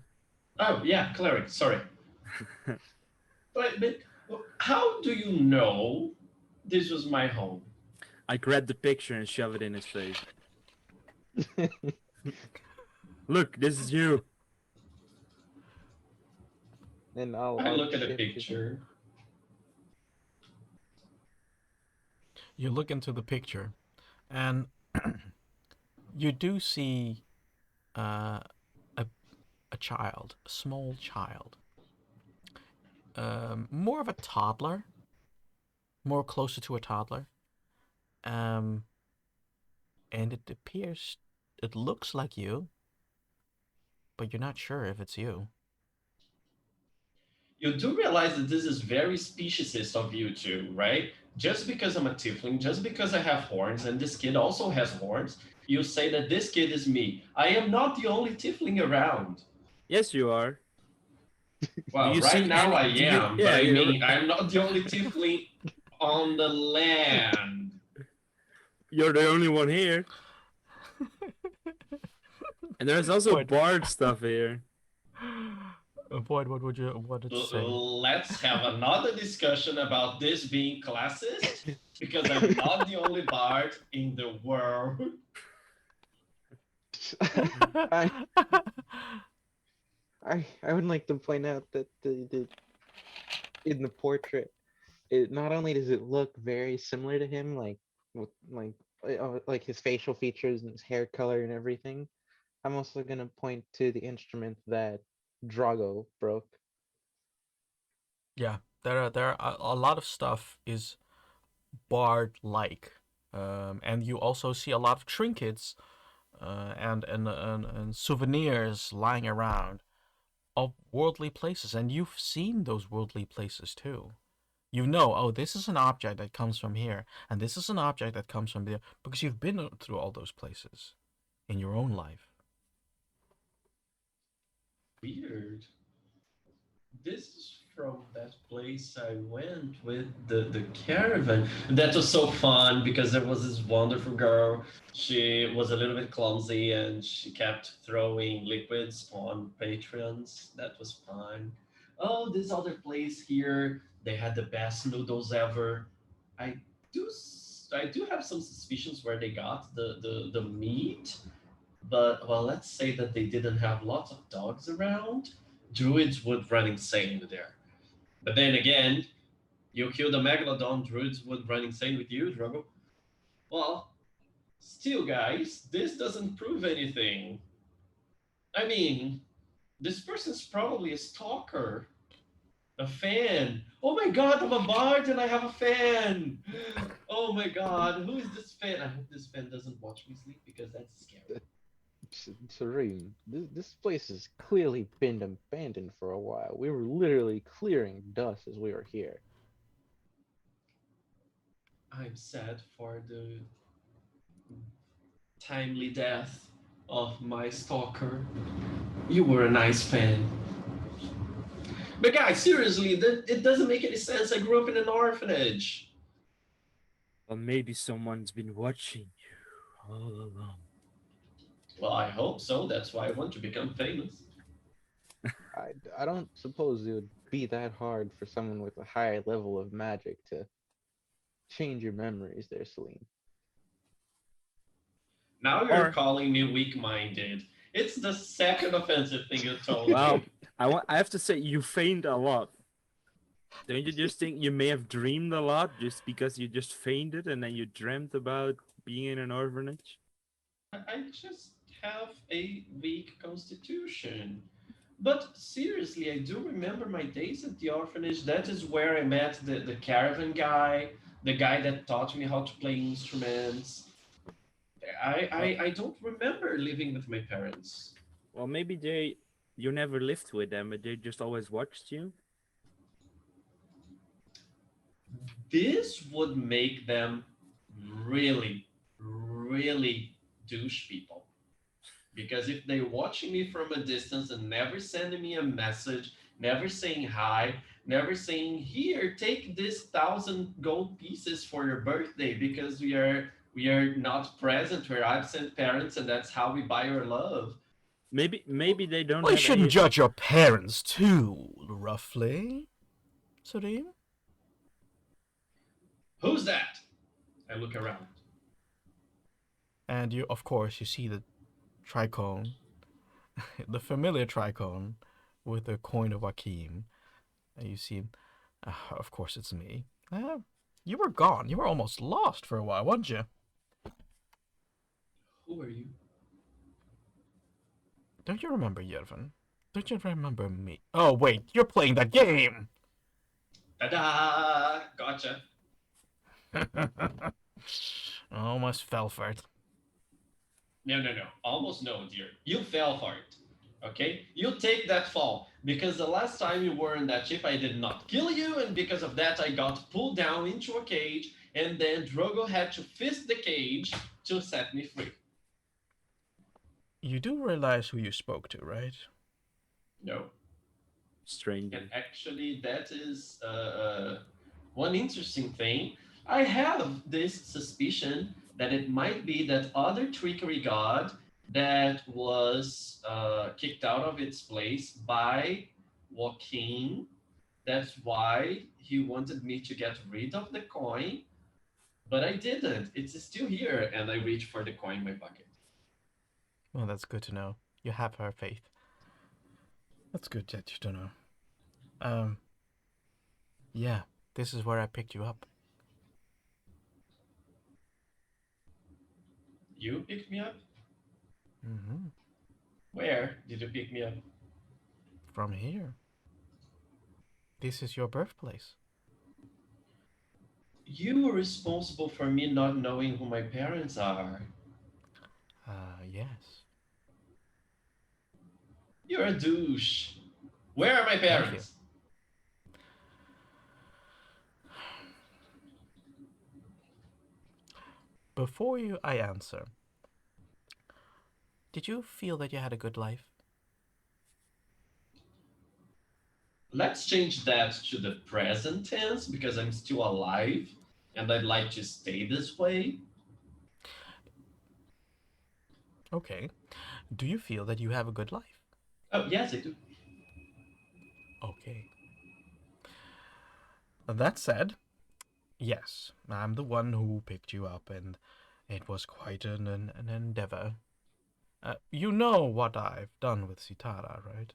Oh yeah, cleric. Sorry. but how do you know this was my home? I grabbed the picture and shoved it in his face. Look, this is you. And I look at the picture. You look into the picture, and you do see a child, a small child, more of a toddler, more closer to a toddler, and it looks like you, but you're not sure if it's you. You do realize that this is very speciesist of you two, right? Just because I'm a tiefling, just because I have horns, and this kid also has horns, you say that this kid is me. I am not the only tiefling around. Yes, you are. Well, right now I am, but I mean, I'm not the only tiefling on the land. You're the only one here. And there's also What? bard stuff here. Void, what did you say? Let's have another discussion about this being classist, because I'm not the only bard in the world. I, I would like to point out that the in the portrait, it not only does it look very similar to him, like with like his facial features and his hair color and everything. I'm also gonna point to the instrument that Drago broke. Yeah, there are a lot of stuff is bard like, and you also see a lot of trinkets and souvenirs lying around of worldly places, and you've seen those worldly places too. You know, oh, this is an object that comes from here, and this is an object that comes from there, because you've been through all those places in your own life. Weird. This is from that place I went with the caravan. That was so fun because there was this wonderful girl. She was a little bit clumsy and she kept throwing liquids on patrons. That was fun. Oh, this other place here, they had the best noodles ever. I I do have some suspicions where they got the meat, but well, let's say that they didn't have lots of dogs around. Druids would run insane there. But then again, you kill the megalodon, druids would run insane with you, Drogo. Well, still, guys, this doesn't prove anything. I mean, this person's probably a stalker, a fan. Oh my god, I'm a bard and I have a fan. Oh my god, who is this fan? I hope this fan doesn't watch me sleep because that's scary. Serene, this place has clearly been abandoned for a while. We were literally clearing dust as we were here. I'm sad for the timely death of my stalker. You were a nice fan. But guys, seriously, it doesn't make any sense. I grew up in an orphanage. Well, maybe someone's been watching you all along. Well, I hope so. That's why I want to become famous. I don't suppose it would be that hard for someone with a higher level of magic to change your memories there, Celine. Now you're Or calling me weak-minded. It's the second offensive thing you told well, me. I have to say you feigned a lot. Don't you just think you may have dreamed a lot just because you just fainted and then you dreamt about being in an orphanage? I just have a weak constitution. But seriously, I do remember my days at the orphanage. That is where I met the caravan guy, the guy that taught me how to play instruments. I don't remember living with my parents. Well, maybe you never lived with them, but they just always watched you. This would make them really, really douche people. Because if they're watching me from a distance and never sending me a message, never saying hi, never saying, here, take this 1,000 gold pieces for your birthday because we are not present, we're absent parents, and that's how we buy your love. Maybe they don't Well, you have shouldn't any. judge your parents too roughly, Surim. Who's that? I look around. And you, of course, you see the tricone, the familiar tricone with the coin of Akeem. And you see, of course, it's me. You were gone. You were almost lost for a while, weren't you? Who are you? Don't you remember, Yervin? Don't you remember me? Oh, wait, you're playing that game! Ta-da! Gotcha. Almost fell for it. No, no, no. Almost no, dear. You fell for it. Okay? You take that fall. Because the last time you were in that ship, I did not kill you, and because of that, I got pulled down into a cage, and then Drogo had to fist the cage to set me free. You do realize who you spoke to, right? No. Stranger. And actually, that is one interesting thing. I have this suspicion that it might be that other trickery god that was kicked out of its place by Joaquin. That's why he wanted me to get rid of the coin, but I didn't. It's still here, and I reach for the coin in my pocket. Well, that's good to know. You have her faith. That's good that you don't know. Yeah, this is where I picked you up. You picked me up? Mm-hmm. Where did you pick me up? From here. This is your birthplace. You were responsible for me not knowing who my parents are. Yes. You're a douche. Where are my Thank you. parents? Before I answer, did you feel that you had a good life? Let's change that to the present tense because I'm still alive and I'd like to stay this way. Okay. Do you feel that you have a good life? Oh, yes, I do. Okay. That said, yes, I'm the one who picked you up, and it was quite an endeavor. You know what I've done with Sitara, right?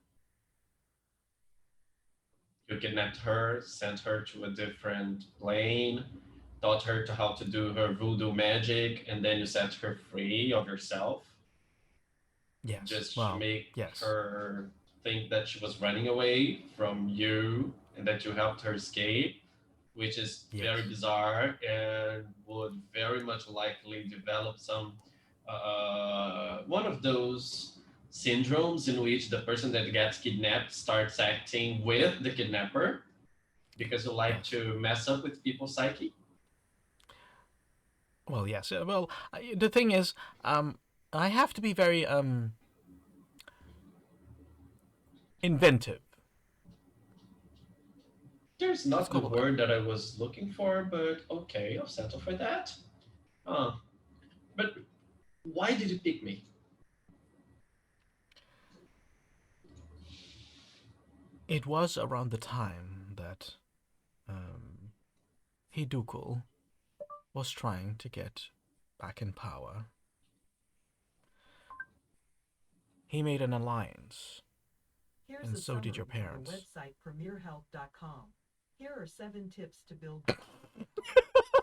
You kidnapped her, sent her to a different plane, taught her to how to do her voodoo magic, and then you set her free of herself Yes. just to Well, make yes. her think that she was running away from you and that you helped her escape, which is Yes. very bizarre and would very much likely develop some one of those syndromes in which the person that gets kidnapped starts acting with the kidnapper because you like Yes. to mess up with people's psyche. Well, yes. Well, the thing is, I have to be very inventive. There's Let's not the call it that. word that I was looking for, but okay, I'll settle for that. Uh, but why did you pick me? It was around the time that um, Hidukul was trying to get back in power. He made an alliance, Here's and a so did summary your from the parents. website premierhealth.com. Here are 7 tips to build.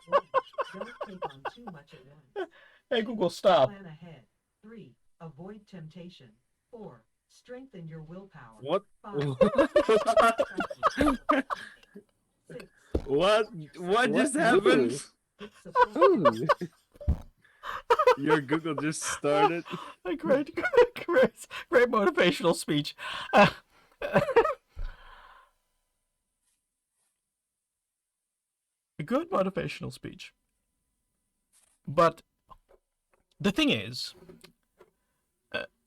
1. Don't take on too much at once. Hey, 2. Google, stop. Plan ahead. 3. Avoid temptation. 4. Strengthen your willpower. What? 5. 6. What? What just What? happened? Support. Ooh. Your Google just started. A great motivational speech. A good motivational speech. But the thing is,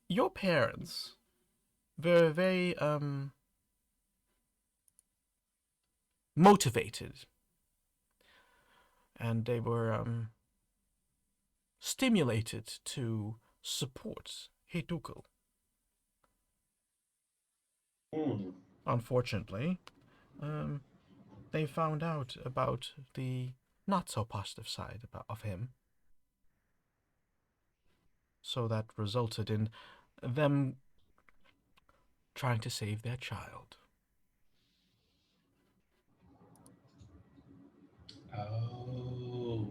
your parents were very motivated, and they were stimulated to support Hidukul. Unfortunately, they found out about the not so positive side of him. So that resulted in them trying to save their child. Oh,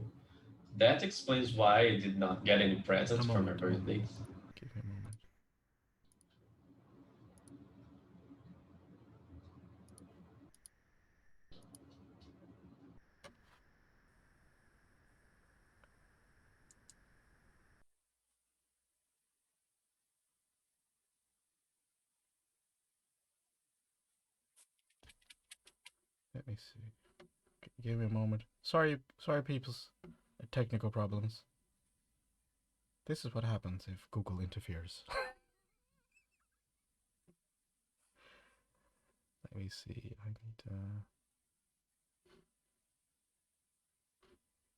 that explains why I did not get any presents A for my moment, a moment. birthday. Give me a moment. Let me see. Give me a moment. Sorry, peoples. Technical problems. This is what happens if Google interferes. Let me see. I need.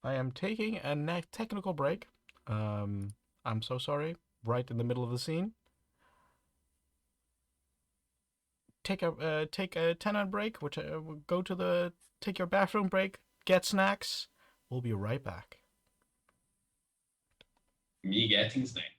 I am taking a technical break. I'm so sorry. Right in the middle of the scene. Take a 10-minute break. Which go to the take your bathroom break. Get snacks. We'll be right back. Me getting snack.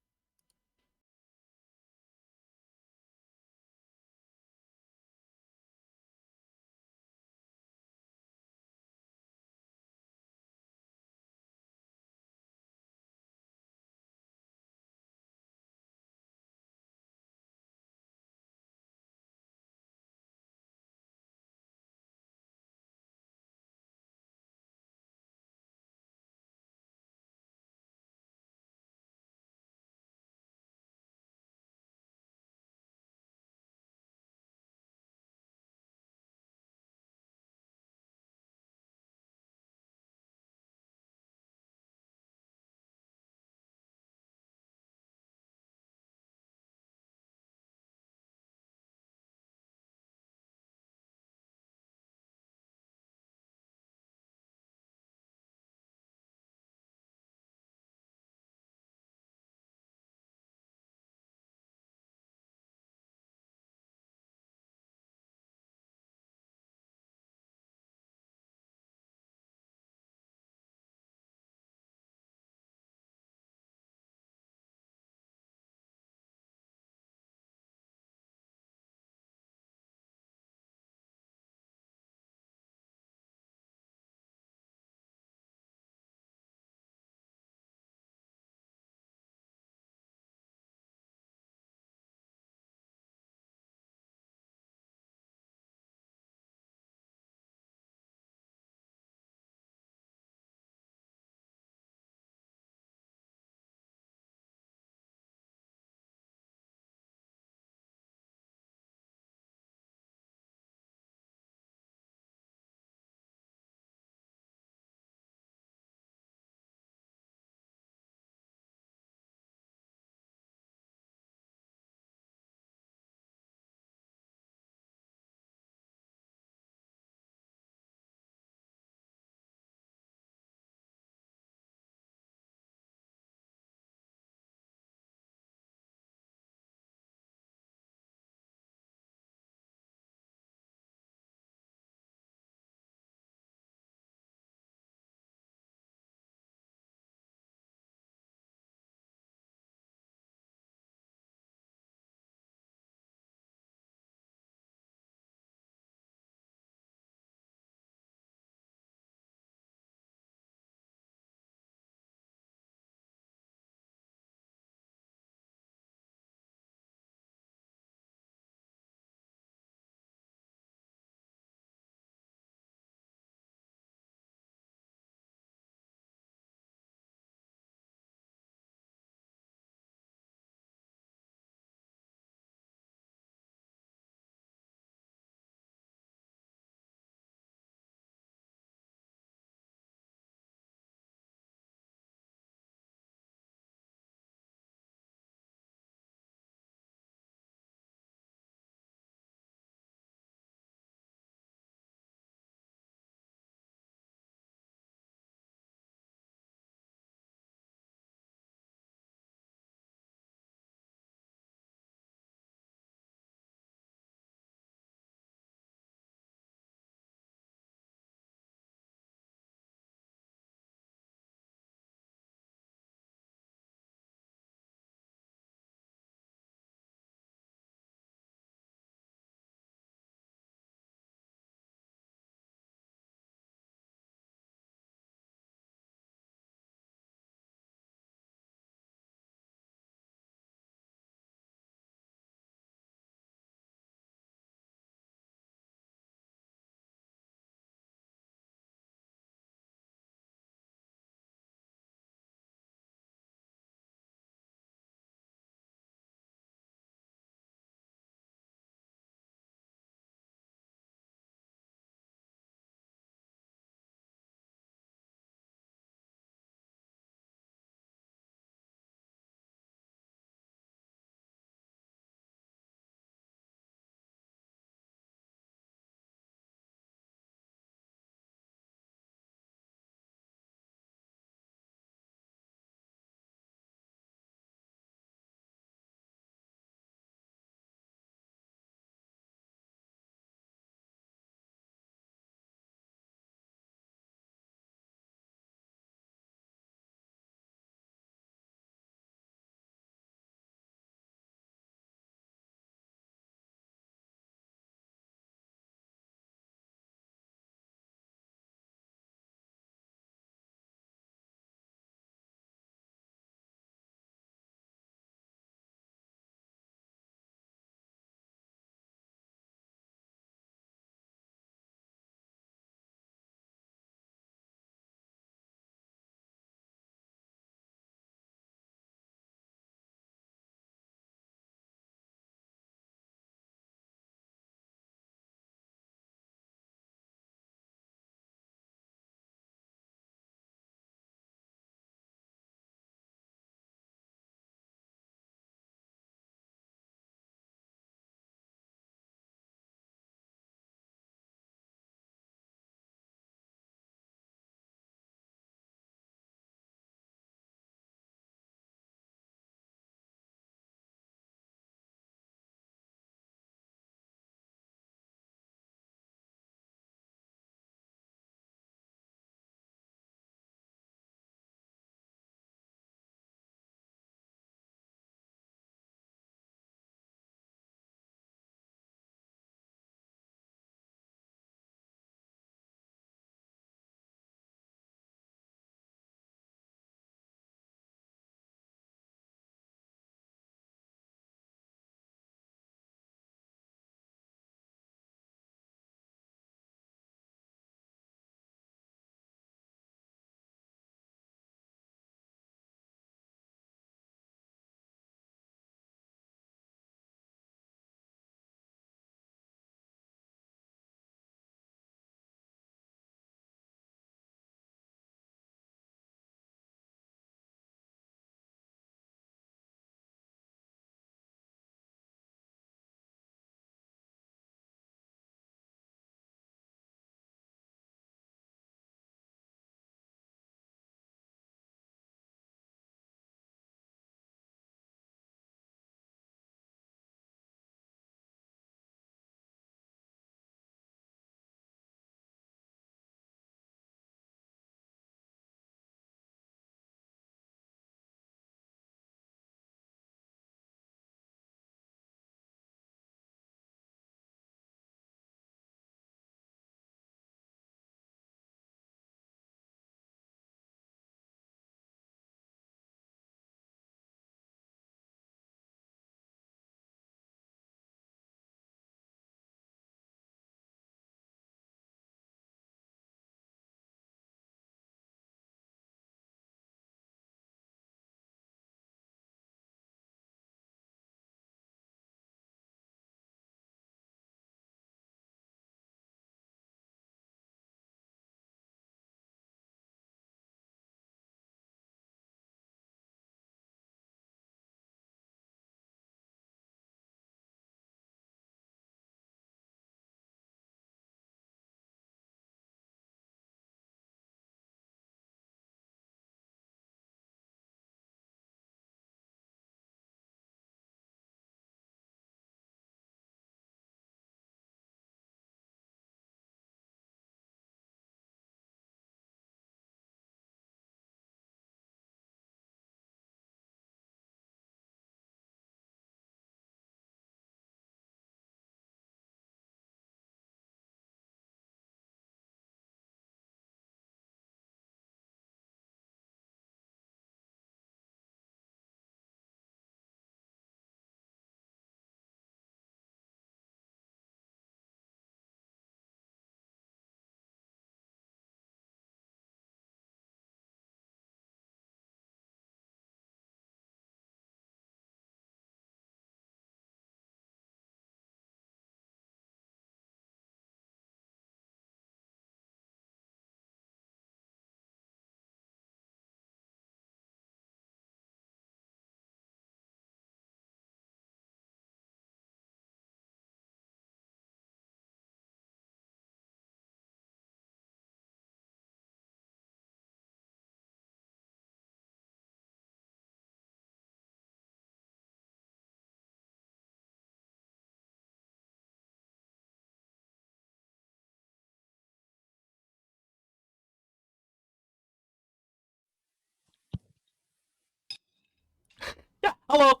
Hello!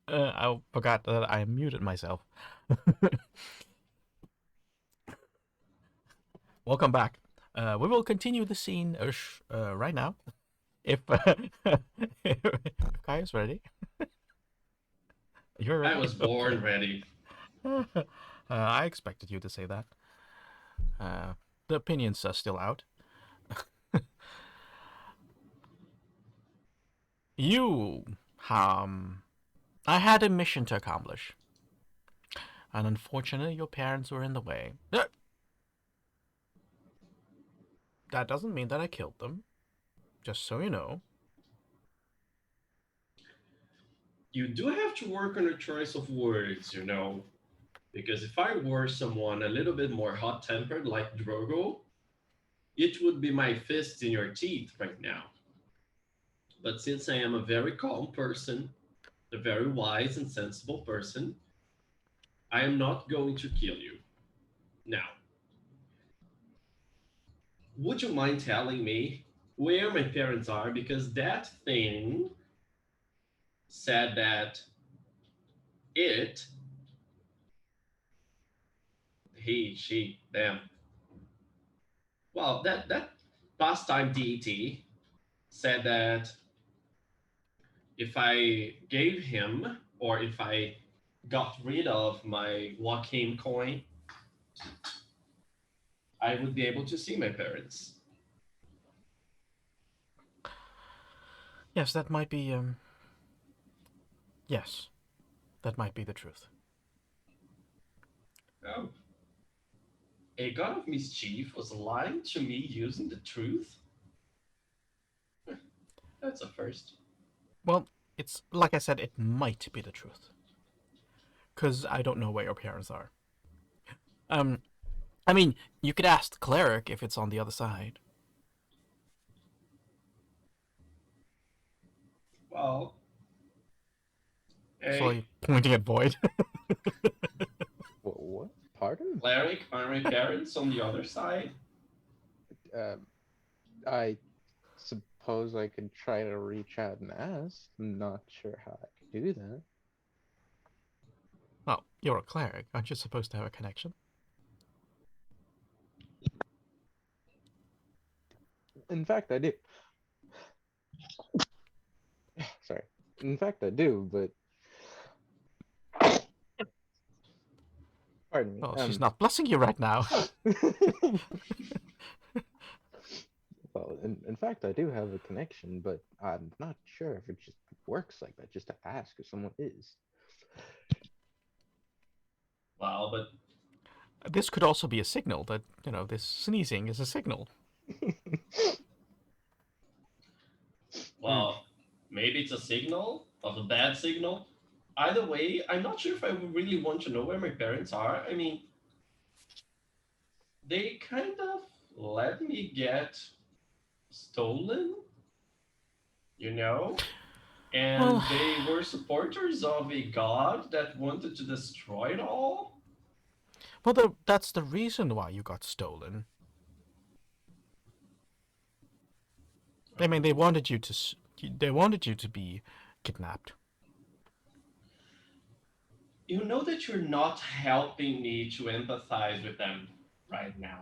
I forgot that I muted myself. Welcome back. We will continue the scene right now. If, if Kai is ready. You're ready? I was born ready. I expected you to say that. The opinions are still out. You, I had a mission to accomplish. And unfortunately, your parents were in the way. That doesn't mean that I killed them. Just so you know. You do have to work on your choice of words, you know. Because if I were someone a little bit more hot tempered like Drogo, it would be my fist in your teeth right now. But since I am a very calm person, a very wise and sensible person, I am not going to kill you. Now, would you mind telling me where my parents are? Because that thing said that it, he, she, them, well, that pastime deity said that if I gave him or if I got rid of my Joaquin coin, I would be able to see my parents. Yes, that might be, yes, that might be the truth. Oh, a god of mischief was lying to me using the truth? That's a first. Well, it's, like I said, it might be the truth. Because I don't know where your parents are. I mean, you could ask the cleric if it's on the other side. Well, Slowly a pointing at Void. What? Pardon? cleric are my parents on the other side? I suppose I could try to reach out and ask. I'm not sure how I could do that. Well, you're a cleric. Aren't you supposed to have a connection? In fact, I do. Sorry. In fact, I do, but pardon me. Well, she's not blessing you right now. Well, in fact, I do have a connection, but I'm not sure if it just works like that, just to ask if someone is. Well, but This could also be a signal that, this sneezing is a signal. well, maybe it's a signal of a bad signal. Either way, I'm not sure if I really want to know where my parents are. I mean, they kind of let me get stolen, you know? And Well, they were supporters of a god that wanted to destroy it all. well, that's the reason why you got stolen. I mean, they wanted you to be kidnapped. You know that you're not helping me to empathize with them right now.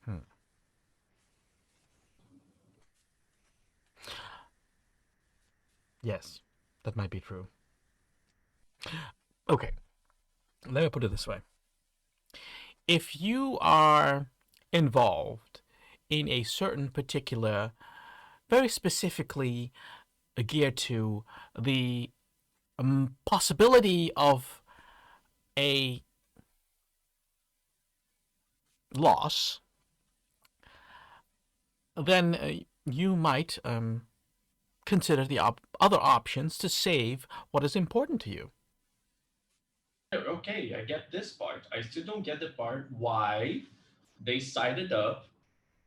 Hmm. Yes, that might be true. Okay, let me put it this way. If you are involved in a certain particular, very specifically geared to the possibility of a loss, then you might consider the other options to save what is important to you. Okay, I get this part. I still don't get the part why they sided up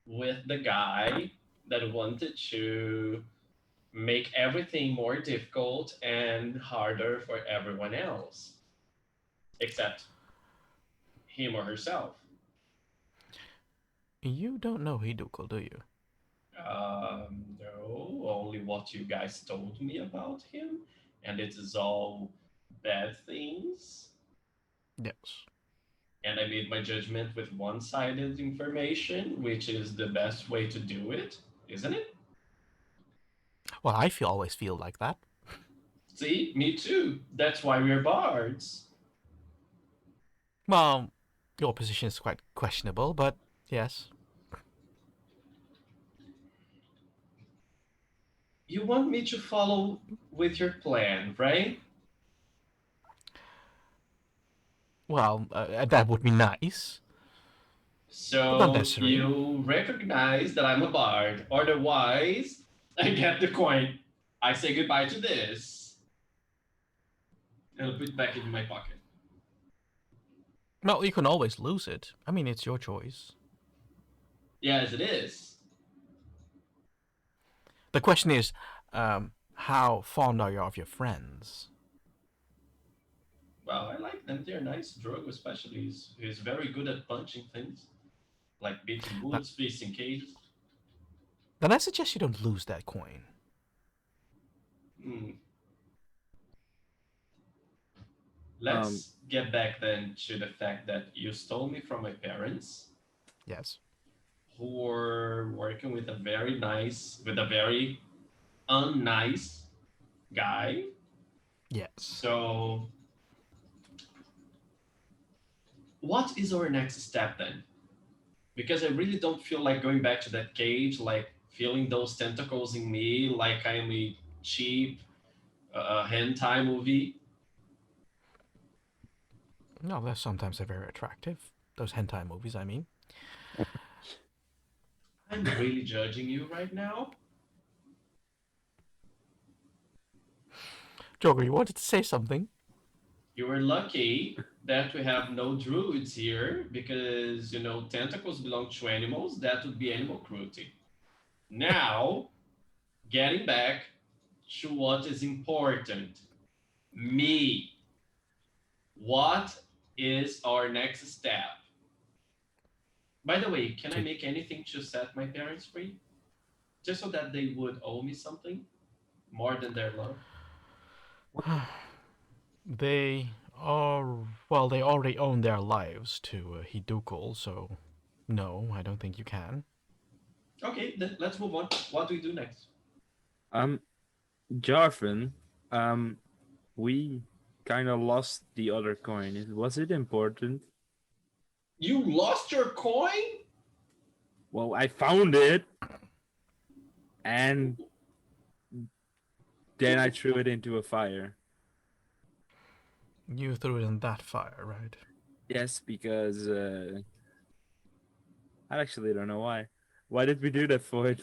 with the guy that wanted to make everything more difficult and harder for everyone else, except him or herself. You don't know Hidukul, do you? No, only what you guys told me about him, and it is all bad things. Yes. And I made my judgment with one-sided information, which is the best way to do it, isn't it? Well, always feel like that. See, me too. That's why we're bards. Well, your position is quite questionable, but yes. You want me to follow with your plan, right? Well, that would be nice, but not So necessary. you recognize that I'm a bard. Otherwise, I get the coin. I say goodbye to this. And I'll put it back in my pocket. Well, you can always lose it. I mean, it's your choice. Yes, it is. The question is, how fond are you of your friends? Well, I like them. They're nice. Drogo especially is very good at punching things. Like beating bullets, facing cages. Then I suggest you don't lose that coin. Hmm. Let's get back then to the fact that you stole me from my parents, Yes. who were working with a very unnice guy. Yes. So, what is our next step then? Because I really don't feel like going back to that cage, like feeling those tentacles in me, like I'm a cheap hentai movie. No, they're sometimes they're very attractive. Those hentai movies, I mean. I'm really judging you right now. Joker, you wanted to say something? You were lucky that we have no druids here because, tentacles belong to animals. That would be animal cruelty. Now, getting back to what is important. Me. What is our next step? By the way, can I make anything to set my parents free? Just so that they would owe me something more than their love? They are, well, they already own their lives to Hidukul, so no, I don't think you can. Okay, then let's move on. What do we do next? Jarvan, we kind of lost the other coin. Was it important? You lost your coin? Well, I found it, and then I threw it into a fire. You threw it in that fire, right? Yes, because I actually don't know why. Why did we do that for it?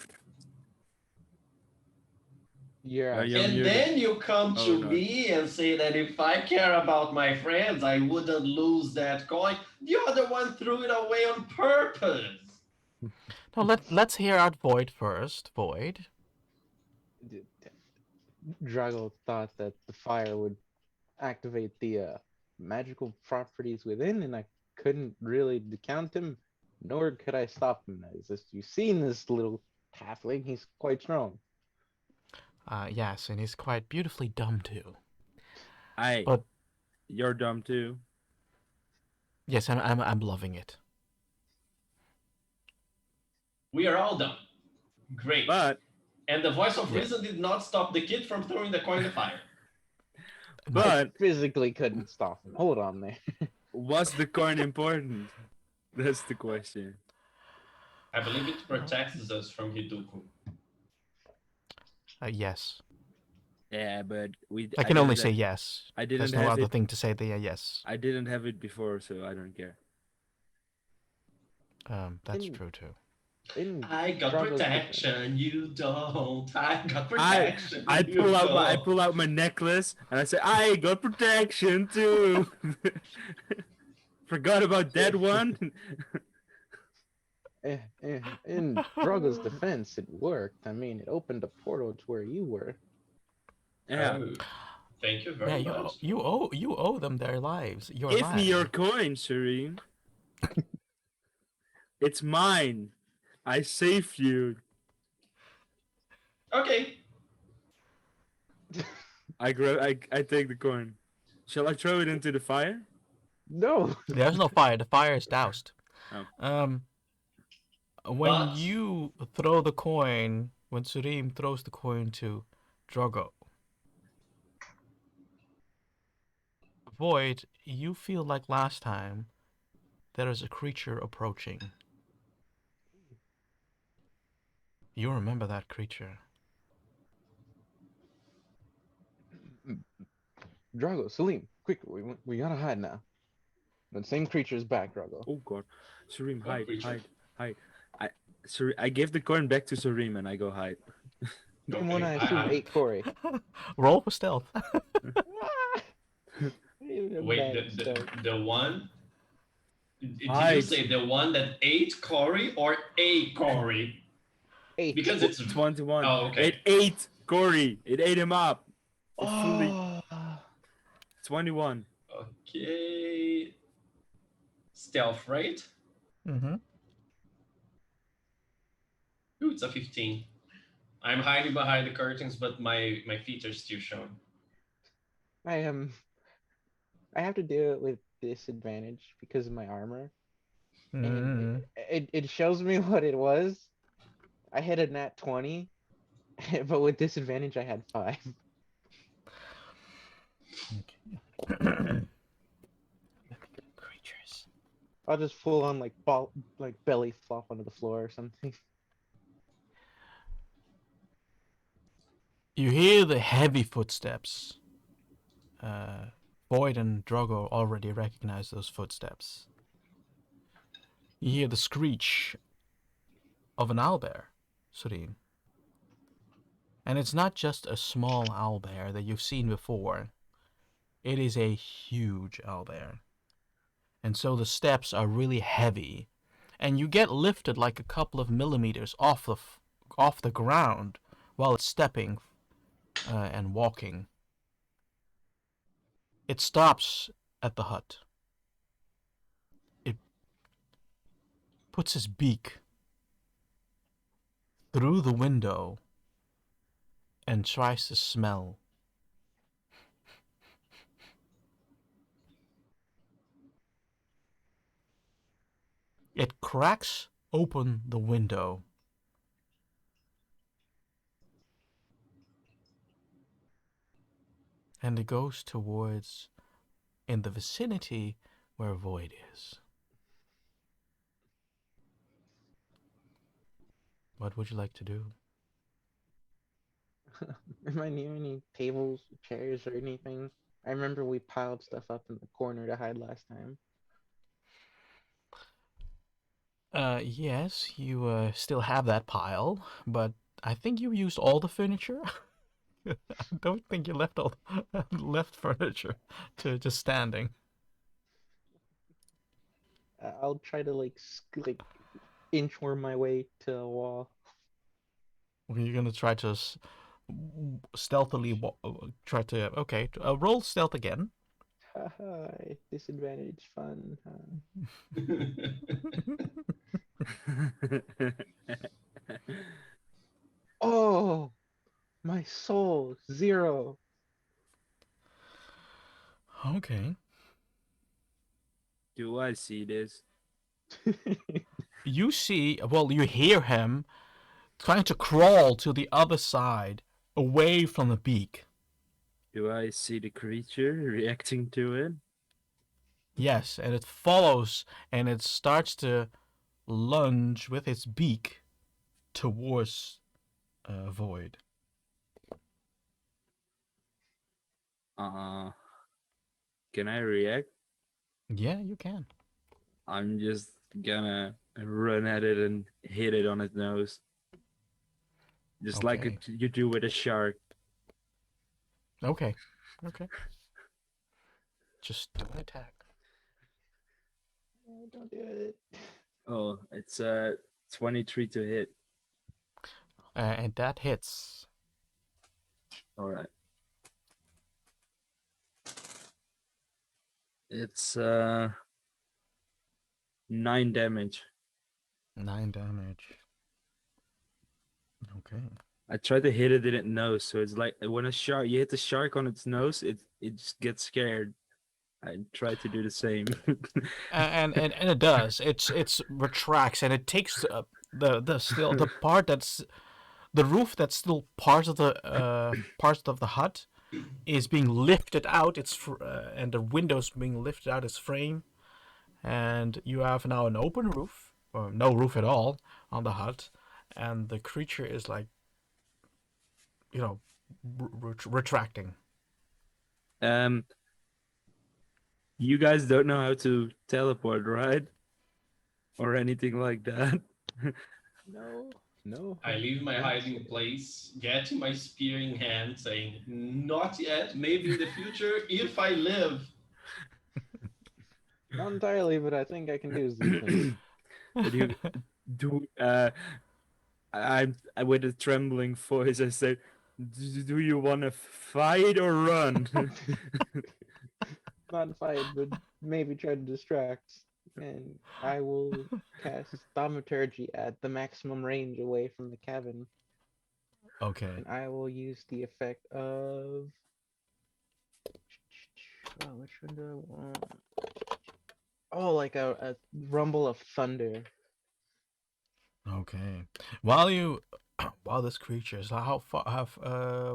Yeah. And then you come to no. me and say that if I care about my friends, I wouldn't lose that coin. The other one threw it away on purpose. No, let's hear out Void first. Void. Drago thought that the fire would activate the magical properties within, and I couldn't really decount him, nor could I stop him. As you've seen this little halfling, he's quite strong. Yes, and he's quite beautifully dumb too. But you're dumb too. Yes, I'm loving it. We are all dumb. Great. And the voice of Yeah. reason did not stop the kid from throwing the coin in the fire. I But physically couldn't stop him. Hold on there. was the coin important? That's the question. I believe it protects us from Hiduku. Yes. Yeah, but I can only say yes. I didn't There's no have other it. thing to say than yes. I didn't have it before, so I don't care. That's true too. I got protection, you don't. I got protection. I pull out my necklace and I say, I got protection too. Forgot about that one. In Drago's defense, it worked. I mean, it opened a portal to where you were. Yeah. Oh, thank you very much. You owe them their lives. Give me your coin, Serene. It's mine. I saved you. Okay. I grab. I take the coin. Shall I throw it into the fire? No. There's no fire. The fire is doused. Oh. When But you throw the coin, when Surim throws the coin to Drogo, Void, you feel like last time there is a creature approaching. You remember that creature. Drago, Salim, quick, we gotta hide now. The same creature is back, Drago. Oh God, Sareem, what hide, creature? hide. I, I give the coin back to Sareem and I go hide. Game one, Okay. I assume, ate Corey. Roll for stealth. Ah! Even a Wait, bad start. the one. Did you Hide. say the one that ate Cory or a Cory? Ate. Because it's 21. oh okay. It ate Corey. It ate him up. It fully Oh. 21. Okay. Stealth, right? Mm-hmm. Ooh, it's a 15. I'm hiding behind the curtains, but my feet are still showing. I am. I have to do it with disadvantage because of my armor, and Mm-hmm. it shows me what it was. I hit a nat 20, but with disadvantage, I had 5. Okay. Creatures. I'll just full on like ball, like belly flop onto the floor or something. You hear the heavy footsteps. Boyd and Drogo already recognize those footsteps. You hear the screech of an owlbear, Surin. And it's not just a small owlbear that you've seen before. It is a huge owlbear. And so the steps are really heavy. And you get lifted like a couple of millimeters off the ground while it's stepping and walking. It stops at the hut. It puts his beak through the window and tries to smell. It cracks open the window and it goes towards in the vicinity where Void is. What would you like to do? Am I near any tables, chairs, or anything? I remember we piled stuff up in the corner to hide last time. Yes, you still have that pile, but I think you used all the furniture. I don't think you left all left furniture to just standing. I'll try to like inchworm my way to a wall. You're gonna try to stealthily try to. Okay, roll stealth again. Haha, disadvantage, fun. Oh, my soul, 0. Okay. Do I see this? You see, well, you hear him trying to crawl to the other side, away from the beak. Do I see the creature reacting to it? Yes, and it follows and it starts to lunge with its beak towards Void. Can I react? Yeah, you can. I'm just gonna run at it and hit it on its nose. Just like Okay. you do with a shark. Okay. Okay. Just do an attack. Oh, don't do it. Oh, it's 23 to hit. And that hits. All right. It's 9 damage. 9 damage. Okay. I tried to hit it in its nose, so it's like when you hit the shark on its nose, it just gets scared. I tried to do the same. And it does. It's retracts and it takes the still the part that's the roof that's still part of the hut is being lifted out. And the windows being lifted out its frame, and you have now an open roof or no roof at all on the hut, and the creature is like you know retracting. um, you guys don't know how to teleport, right? Or anything like that. No, no. I leave my hiding place, getting my spear in hand, saying, "Not yet, maybe in the future, if I live." Not entirely, but I think I can do these things. But you do. I with a trembling voice, I said, Do you want to fight or run?" Not fight, but maybe try to distract. And I will cast Thaumaturgy at the maximum range away from the cabin. Okay. And I will use the effect of. Oh, which one do I want? Oh, like a rumble of thunder. Okay. While you, while this creature is how far have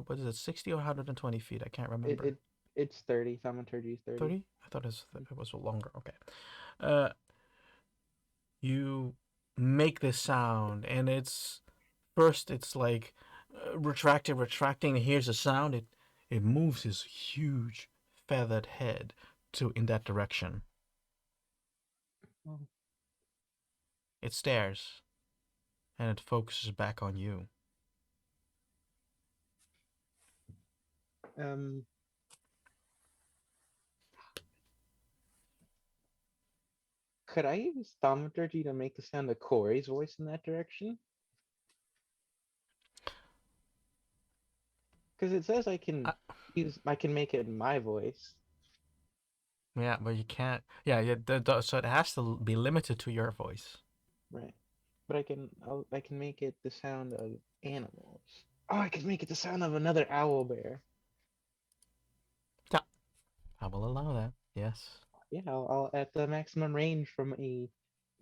what is it, 60 or 120 feet? I can't It remember. it it's 30. Thaumaturgy is 30. 30? I thought it was longer. Okay. Uh, you make this sound, and it's first it's like retracting. And here's a sound. It moves his huge feathered head to in that direction. Oh. It stares, and it focuses back on you. Um. Could I use Thaumaturgy to make the sound of Corey's voice in that direction? Because it says I can Uh, I can make it my voice. yeah, but you can't. Yeah, yeah. So it has to be limited to your voice. Right. But I can make it the sound of animals. Oh, I can make it the sound of another owl bear. Yeah, I will allow that. Yes. Yeah, I'll at the maximum range from a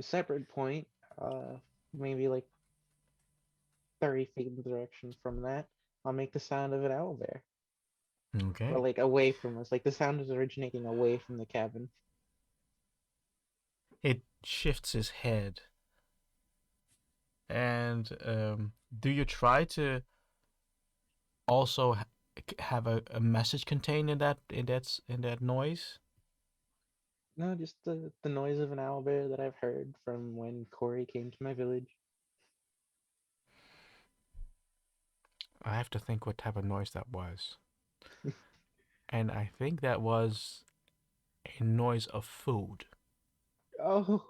separate point, uh, maybe like 30 feet in the direction from that, I'll make the sound of an owl bear. Or Okay. like away from us. Like the sound is originating away from the cabin. It shifts his head, and do you try to also have a message contained in that noise? No, just the noise of an owl bear that I've heard from when Corey came to my village. I have to think what type of noise that was, and I think that was a noise of food. Oh,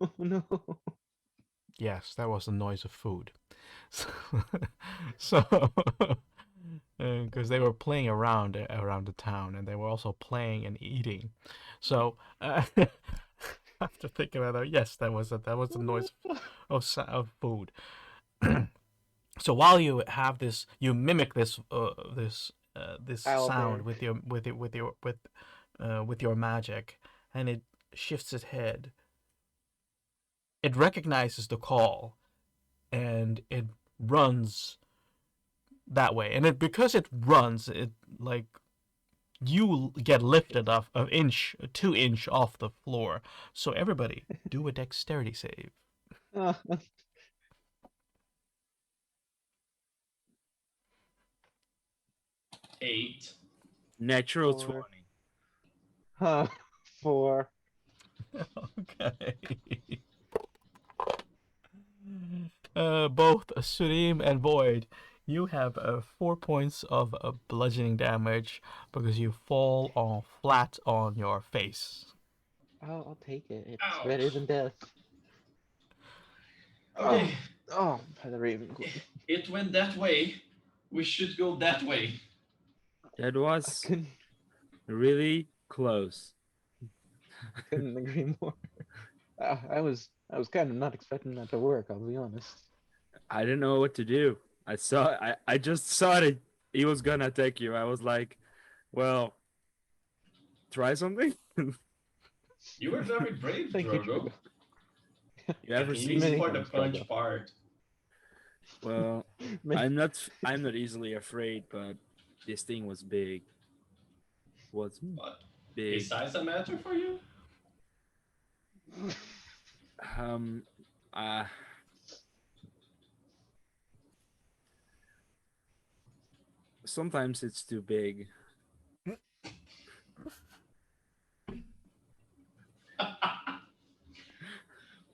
oh no. Yes, that was the noise of food. So, because they were playing around the town, and they were also playing and eating. So, after thinking about that, yes, that was the noise of food. So while you have this, you mimic this Owl sound bear. with your magic, and it shifts its head. It recognizes the call, and it runs that way. And because it runs, it like you get lifted off an inch, 2 inch off the floor. So everybody, do a dexterity save. Oh, 8. Natural four. 20. Huh. 4. Okay. Both Surim and Void, you have 4 points of bludgeoning damage because you fall on flat on your face. I'll take it. It's better Ouch. than death. Okay, Oh, by the Ravenclaw. it went that way. We should go that way. That I was couldn't really close. couldn't agree more. I was kind of not expecting that to work. I'll be honest. I didn't know what to do. I just saw that he was gonna attack you. I was like, well, try something. You were very brave, Thank you, Drogo. Drogo. You At ever least seen? Many for the thanks, punch Drogo. part. Well, Many- I'm not easily afraid, but this thing was big. Was What? big. Is size a matter for you? Um, uh, sometimes it's too big.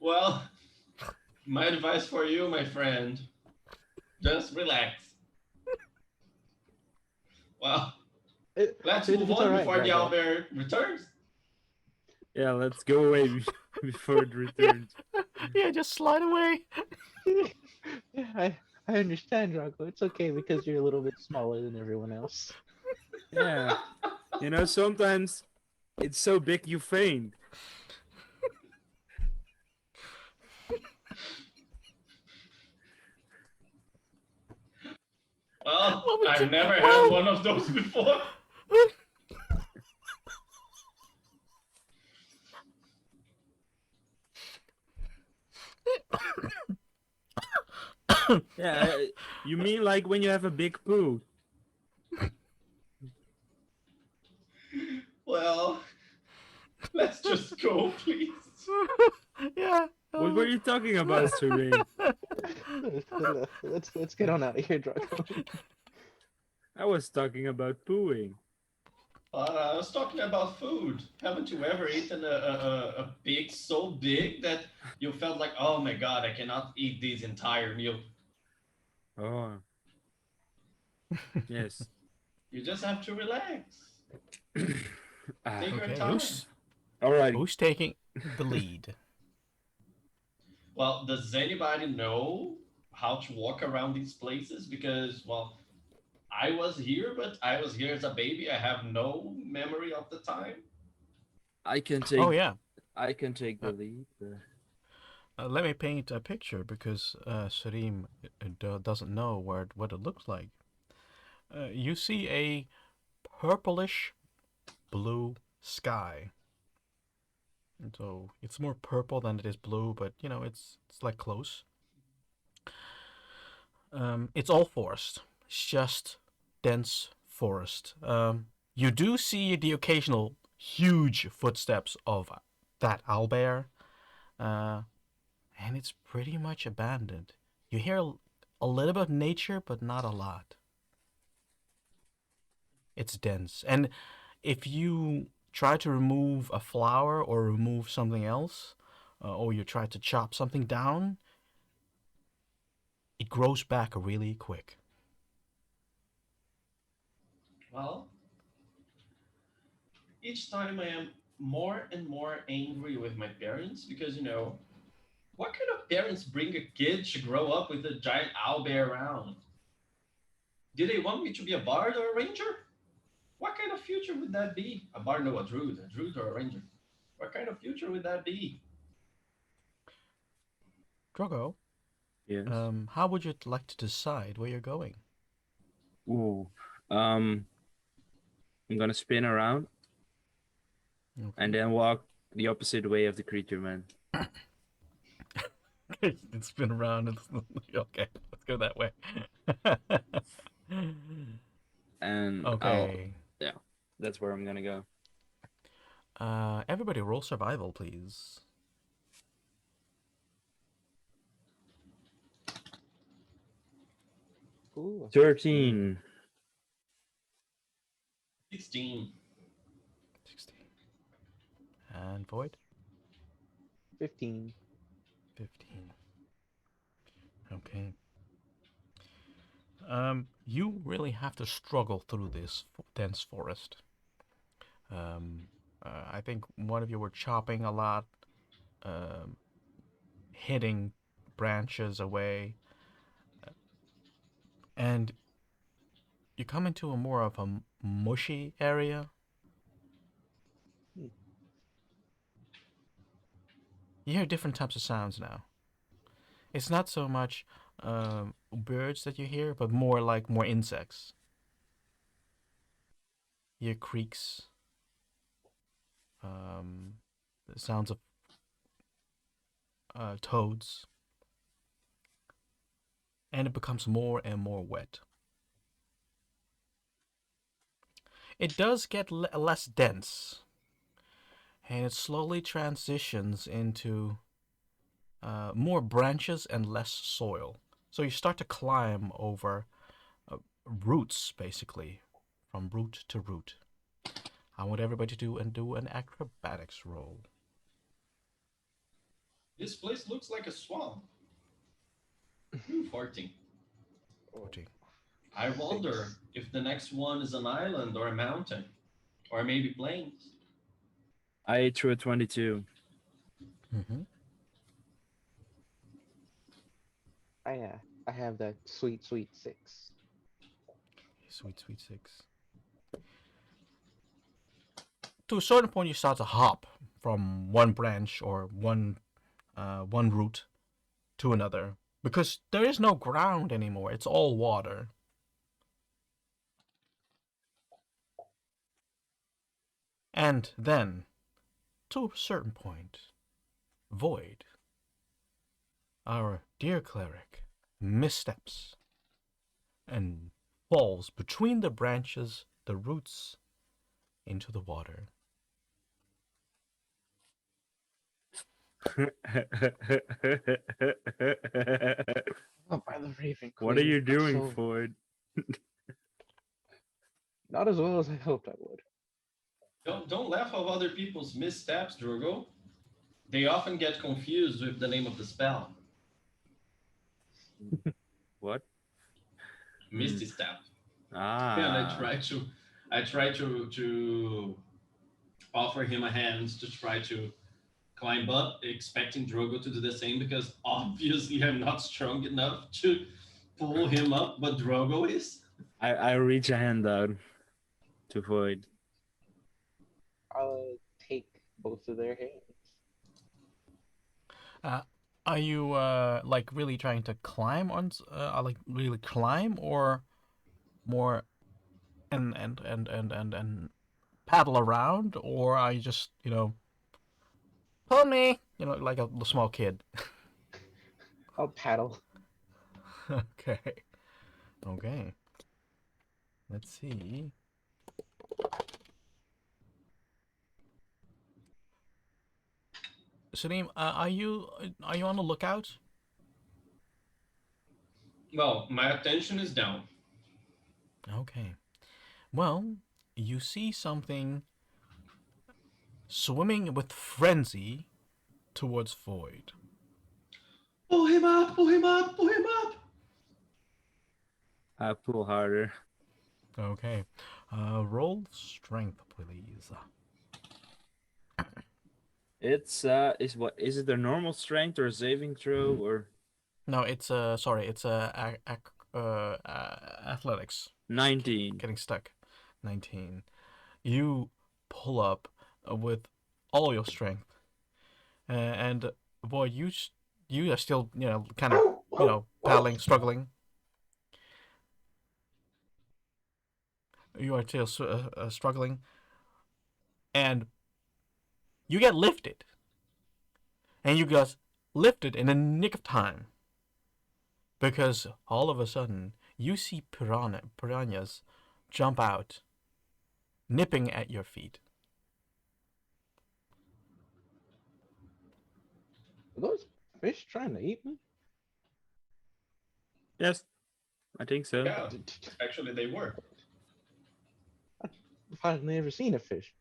Well, my advice for you, my friend, just relax. Well, let's move It's on alright, before the Drago. owlbear returns. Yeah, let's go away before it returns. Yeah, just slide away. Yeah, I understand, Drago. It's okay because you're a little bit smaller than everyone else. Yeah, you know, sometimes it's so big you faint. Well, What would you? I've never had Well, one of those before. Yeah, you mean like when you have a big poo? Well, let's just go, please. yeah. What were you talking about, Serene? Let's get on out of here, Drago. I was talking about pooing. I was talking about food. Haven't you ever eaten a pig so big that you felt like, oh my god, I cannot eat this entire meal? Oh, yes. You just have to relax. Ah, Take your Okay, time. all right. who's taking the lead? Well, does anybody know how to walk around these places? Because, well, I was here, but I was here as a baby. I have no memory of the time. I can take. Oh yeah. I can take the lead. Let me paint a picture because Sarim doesn't know what it looks like. You see a purplish blue sky. And so it's more purple than it is blue, but you know it's like close. It's all forest. It's just dense forest. You do see the occasional huge footsteps of that owlbear, uh, and it's pretty much abandoned. You hear a little bit of nature, but not a lot. It's dense, and if you try to remove a flower or remove something else, or you try to chop something down, it grows back really quick. Well, each time I am more and more angry with my parents because, what kind of parents bring a kid to grow up with a giant owlbear around? Do they want me to be a bard or a ranger? What kind of future would that be? A bard, no, a druid or a ranger. What kind of future would that be? Drogo, Yes. how would you like to decide where you're going? Ooh. I'm gonna spin around Okay. and then walk the opposite way of the creature, man. It's been around. Okay, let's go that way. And Okay. yeah, that's where I'm gonna go. Everybody roll survival, please. Ooh, 13. 16. 16. And Void? 15. 15. Okay. You really have to struggle through this dense forest. I think one of you were chopping a lot, um, hitting branches away, and you come into a more of a mushy area. Hmm. You hear different types of sounds now. It's not so much birds that you hear, but more like more insects. You hear creaks, um, the sounds of toads, and it becomes more and more wet. It does get less dense, and it slowly transitions into more branches and less soil. So you start to climb over roots, basically, from root to root. I want everybody to do an acrobatics roll. This place looks like a swamp. 14. 14. I wonder if the next one is an island or a mountain, or maybe plains. I threw a 22. Mm-hmm. I have that sweet, sweet 6. Sweet, sweet 6. To a certain point, you start to hop from one branch or one root to another because there is no ground anymore. It's all water. And then, to a certain point, Void, our dear cleric, missteps and falls between the branches, the roots, into the water. Oh, by the Raven Queen. What are you doing, So, Ford? not as well as I hoped I would. Don't laugh at other people's missteps, Drogo. They often get confused with the name of the spell. What? Misty Step. And Ah. I try to offer him a hand to try to climb up, expecting Drogo to do the same because obviously I'm not strong enough to pull him up, but Drogo is. I reach a hand out to Void. I'll take both of their hands. Uh, are you like really trying to climb on like really climb or more and paddle around, or are you just pull me like a small kid? I'll paddle. Okay. Okay. Let's see. Salim, are you on the lookout? Well, my attention is down. Okay. Well, you see something swimming with frenzy towards Void. Pull him up! Pull him up! Pull him up! I pull harder. Okay. Roll strength, please. Is it a normal strength or a saving throw or No, it's sorry, it's athletics. 19? Getting stuck. 19. You pull up with all your strength, and boy, you are still kind of paddling, struggling. You are still struggling, and you get lifted, and you get lifted in the nick of time because all of a sudden you see piranhas jump out, nipping at your feet. Are those fish trying to eat me? Yes, I think so. Yeah, actually they were. I've hardly ever seen a fish.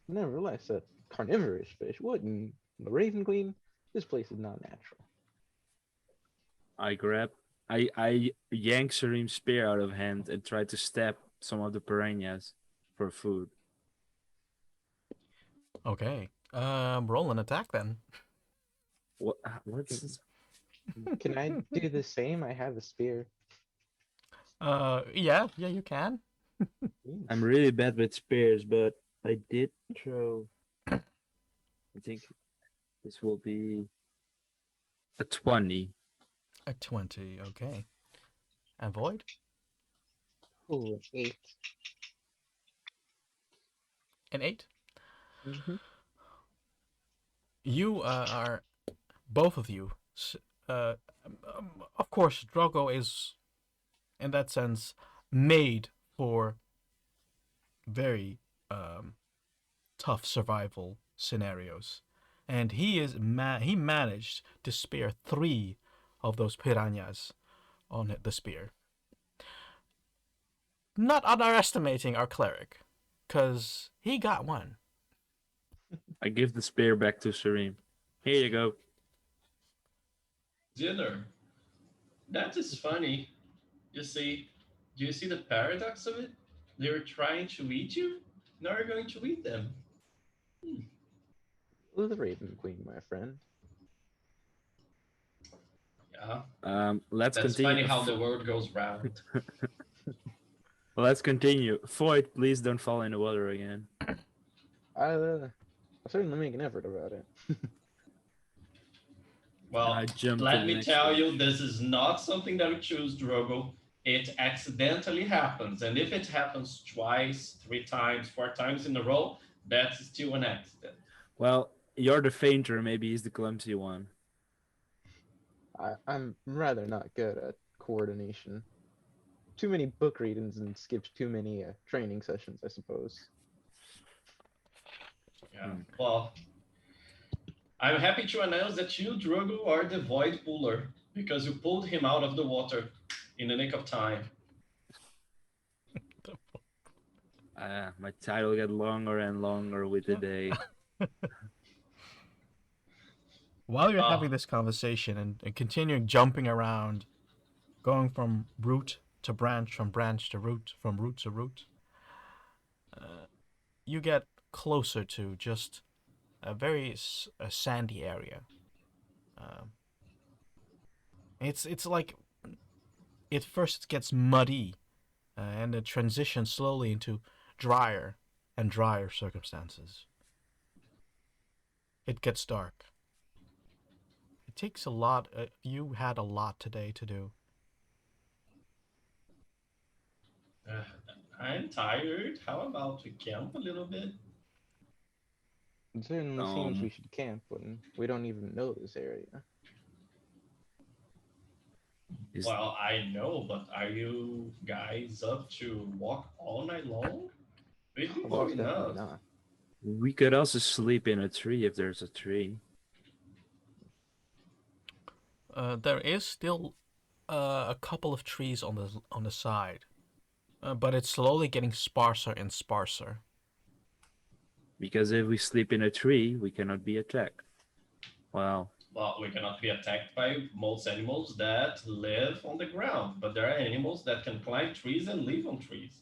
I never realized that carnivorous fish. What in the Raven Queen? This place is not natural. I yank Sareem's spear out of hand and try to stab some of the piranhas for food. Okay. Roll an attack then. What's this? Can I do the same? I have a spear. Yeah, you can. I'm really bad with spears, but I did throw. I think this will be a 20. A 20, okay. And Void? Ooh, an 8. An 8? Mm-hmm. You are, both of you, of course, Drogo is, in that sense, made for very tough survival scenarios. And he managed to spare 3 of those piranhas on the spear. Not underestimating our cleric, because he got one. I give the spear back to Serene. Here you go. Dinner. That is funny. You see, do you see the paradox of it? They're trying to eat you. Now you're going to eat them. The Raven Queen, my friend. Yeah, Let's that's continue. funny how the world goes round. Let's continue. Void, please don't fall in the water again. I'll certainly make an effort about it. Well, I jump to let the me next tell stage. you, this is not something that we choose, Drogo. It accidentally happens, and if it happens twice, 3 times, 4 times in a row, that's still an accident. Well, you're the fainter, maybe he's the clumsy one. I'm rather not good at coordination. Too many book readings and skipped too many training sessions, I suppose. Yeah. Well, I'm happy to announce that you, Drogo, are the void puller because you pulled him out of the water in the nick of time. My title get longer and longer with the day. While you're Ah. having this conversation and continuing jumping around, going from root to branch, from branch to root, from root to root, you get closer to just a very sandy area. Um, it's like at first it gets muddy, and it transitions slowly into drier and drier circumstances. It gets dark. It takes a lot. You had a lot today to do. Uh, I'm tired. How about we camp a little bit? It certainly seems we Um, should camp when we don't even know this area. is Well, I know, but are you guys up to walk all night long? We've been long Most definitely enough. not. we could also sleep in a tree if there's a tree. There is still a couple of trees on the side, but it's slowly getting sparser and sparser. Because if we sleep in a tree, we cannot be attacked. Well, Well, we cannot be attacked by most animals that live on the ground, but there are animals that can climb trees and live on trees.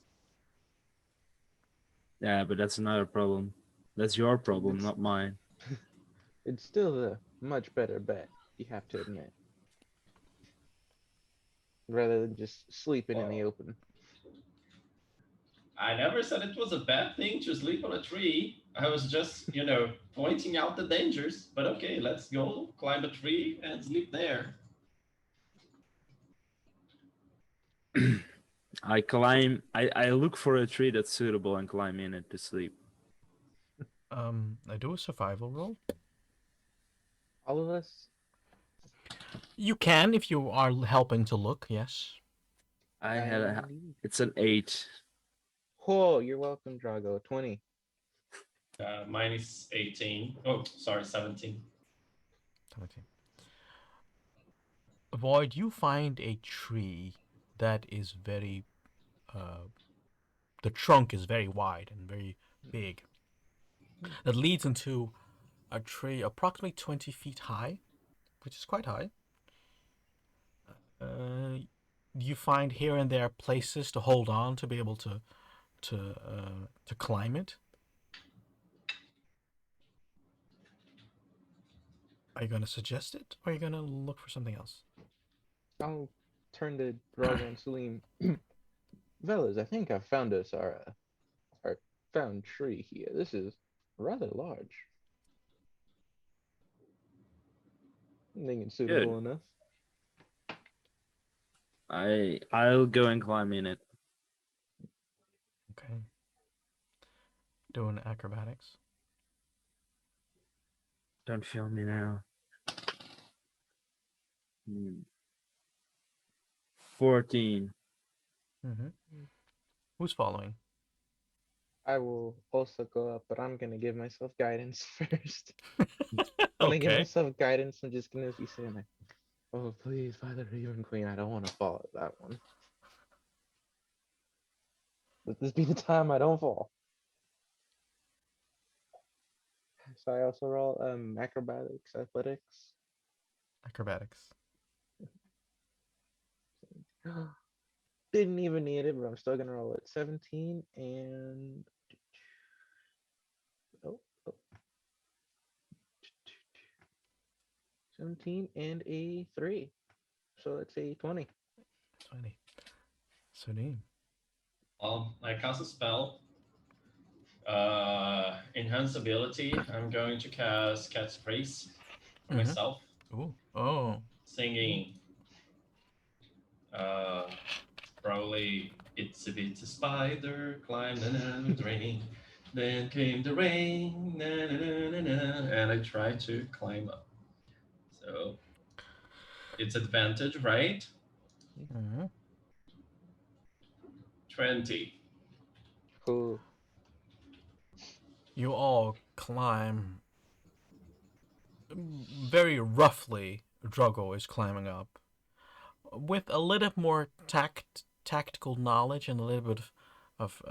yeah, but that's another problem. That's your problem, It's, not mine. it's still a much better bet, you have to admit, rather than just sleeping in the Well, open. I never said it was a bad thing to sleep on a tree. I was just, pointing out the dangers. But okay, let's go climb a tree and sleep there. I look for a tree that's suitable and climb in it to sleep. I do a survival roll. All of us? You can if you are helping to look. Yes. I I had am a, indeed. it's an 8. Oh, you're welcome, Drago. 20. Mine is 18. Oh, sorry, 17. 17. Void, you find a tree that is very, uh, the trunk is very wide and very big. That leads into a tree approximately 20 feet high, which is quite high. Uh, you find here and there places to hold on to be able to climb it. Are you going to suggest it, or are you going to look for something else? I'll turn to Drago and Salim. Fellas, I think I've found us our found tree here. This is rather large. I think it's Good. suitable enough. I'll go and climb in it. Okay. Doing acrobatics. Don't feel me now. 14. Mm-hmm. Who's following? I will also go up, but I'm gonna give myself guidance first. When I give Okay. myself guidance, I'm just gonna be saying like, "Oh, please, Father Raven Queen, I don't want to fall at that one. Let this be the time I don't fall." So I also roll acrobatics, athletics. Acrobatics. Didn't even need it, but I'm still gonna roll it. 17 and oh, oh, 17 and a 3. So let's say 20. 20. Sudim. I cast a spell. Enhance ability. I'm going to cast Cat's Praise on Mhm. myself, Ooh. Oh. singing. Probably it's a bit a spider climbed another drain. Then came the rain, na, na, na, na, na, and I tried to climb up. So it's advantage, right? Mhm. 20. Cool. You all climb very roughly. Drogo is climbing up with a little more tactical knowledge and a little bit of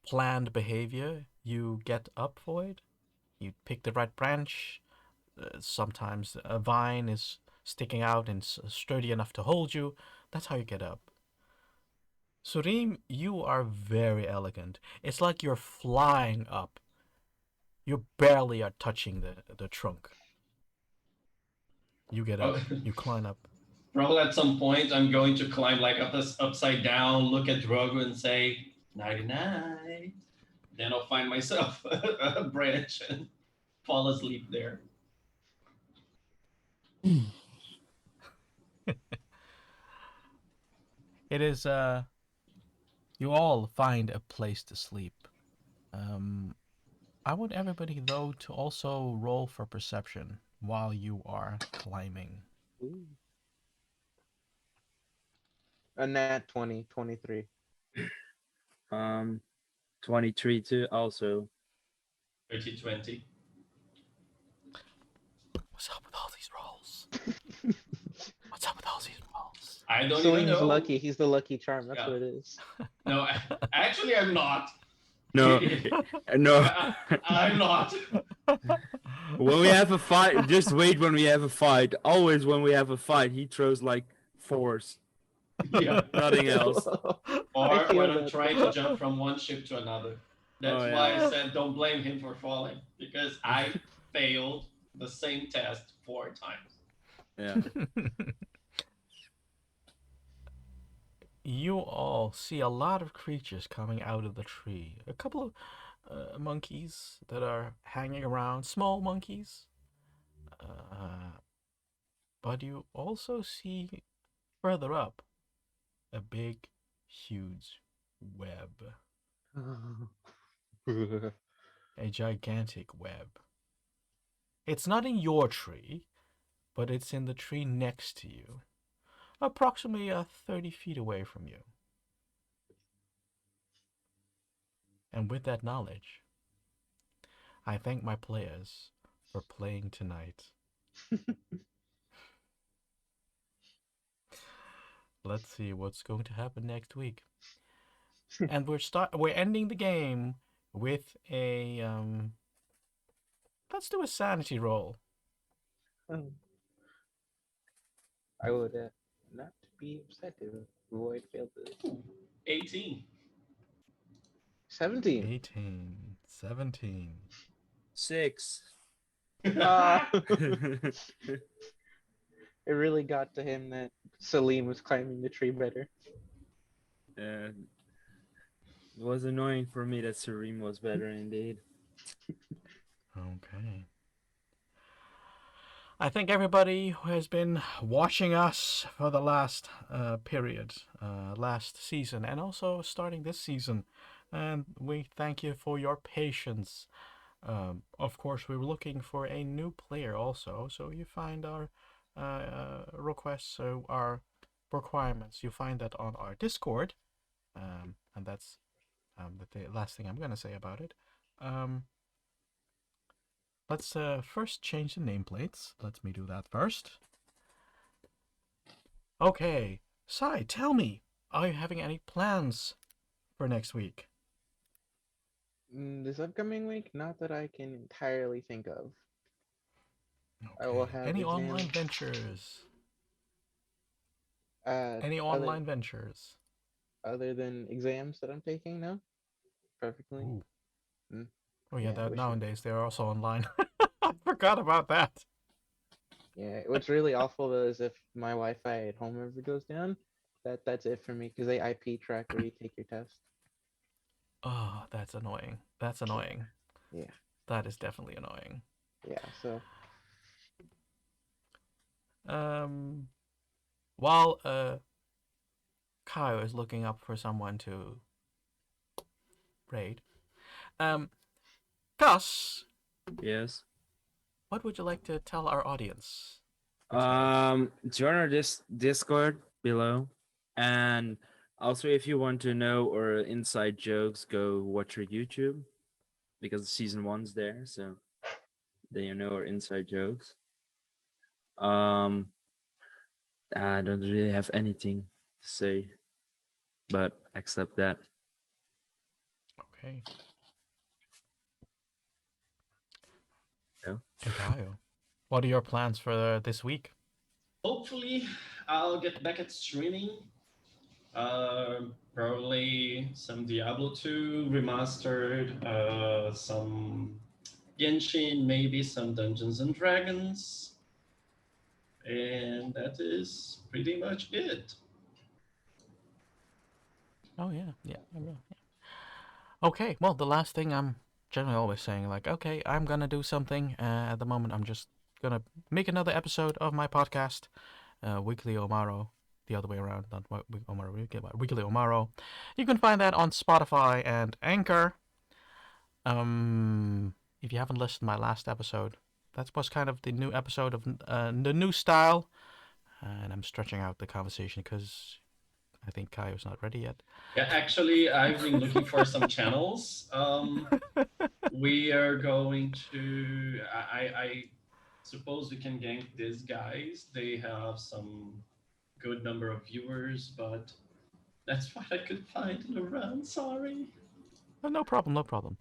planned behavior. You get up for it. You pick the right branch. Sometimes a vine is sticking out and sturdy enough to hold you. That's how you get up. Surim, you are very elegant. It's like you're flying up. You barely are touching the trunk. You get up. You climb up. Probably at some point I'm going to climb like upside down, look at Drogo and say, nighty night. Then I'll find myself a branch and fall asleep there. It is you all find a place to sleep. Um I want everybody though to also roll for perception while you are climbing. Ooh. A nat 20, 23. 23 too. Also, 30-20. What's up with all these rolls? What's up with all these rolls? I don't even Salim's know. lucky. He's the lucky charm. That's Yeah. what it is. No, actually I'm not. no, no. I'm not. When we have a fight, just wait. When we have a fight, always when we have a fight, he throws like fours. Yeah. Nothing else. Or feel when I'm that. trying to jump from one ship to another. That's Oh, why yeah. I said don't blame him for falling, because I failed the same test 4 times. Yeah. You all see a lot of creatures coming out of the tree. A couple of monkeys that are hanging around, small monkeys. But you also see further up a big, huge web. A gigantic web. It's not in your tree, but it's in the tree next to you, approximately 30 feet away from you. And with that knowledge, I thank my players for playing tonight. Let's see what's going to happen next week. And we're ending the game with a let's do a sanity roll. I would not be upset if Void failed this. 18. 17. 18, 17. 6. Ah. It really got to him that Salim was climbing the tree better. It was annoying for me that Serene was better indeed. Okay. I thank everybody who has been watching us for the last period, last season, and also starting this season. And we thank you for your patience. Of course, we're looking for a new player also, so you find our requests, our requirements, you find that on our Discord. And that's the last thing I'm going to say about it. Let's first change the nameplates. Let me do that first. Okay, Sai, tell me, are you having any plans for next week? This upcoming week, not that I can entirely think of. I will Okay, have any online exams. ventures? Uh, Any other online ventures? other than exams that I'm taking, no. Perfectly. Ooh. Mm, Oh yeah, yeah, that wish it. nowadays they're also online. I forgot about that. Yeah, what's really awful though is if my Wi-Fi at home ever goes down, that's it for me because they IP track where you take your test. Oh, that's annoying. That's annoying. Yeah, That is definitely annoying. yeah. So Um, while Kyle is looking up for someone to raid, um, Gus, Yes. what would you like to tell our audience? For today? Join our Discord below, and also if you want to know our inside jokes, go watch our YouTube because season 1's there, so then you know our inside jokes. Um, I don't really have anything to say, but except that. Okay. Yeah. And Kyle, what are your plans for this week? Hopefully, I'll get back at streaming. Probably some Diablo 2 remastered, some Genshin, maybe some Dungeons and Dragons, and that is pretty much it. Oh yeah, yeah, yeah. Okay, well, the last thing I'm generally always saying, like, okay, I'm gonna do something. At the moment, I'm just gonna make another episode of my podcast, Weekly Omaro, the other way around, not Omaro Weekly, but Weekly Omaro. You can find that on Spotify and Anchor. If you haven't listened to my last episode, that was kind of the new episode of the new style, and I'm stretching out the conversation because I think Kaio's not ready yet. Yeah, actually, I've been looking for some channels. We are going to. I suppose we can gank these guys. They have some good number of viewers, but that's what I could find in the run. Sorry. No problem, no problem.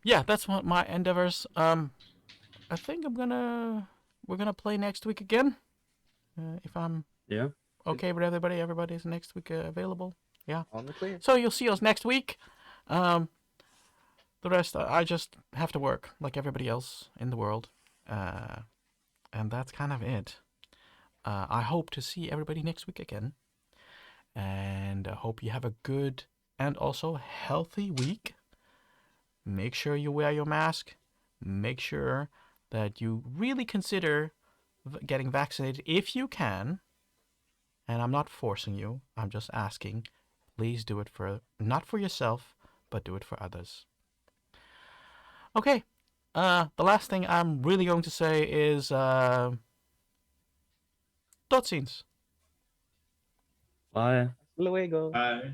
Yeah, that's what my endeavors. I think we're gonna play next week again. If I'm Yeah. okay with everybody, everybody's next week available. Yeah. on the clear. So you'll see us next week. Um, the rest, I just have to work like everybody else in the world. And that's kind of it. I hope to see everybody next week again. And I hope you have a good and also healthy week. Make sure you wear your mask. Make sure that you really consider getting vaccinated if you can. And I'm not forcing you, I'm just asking. Please do it for, not for yourself, but do it for others. Okay. The last thing I'm really going to say is tot ziens. Bye. Luego. Bye.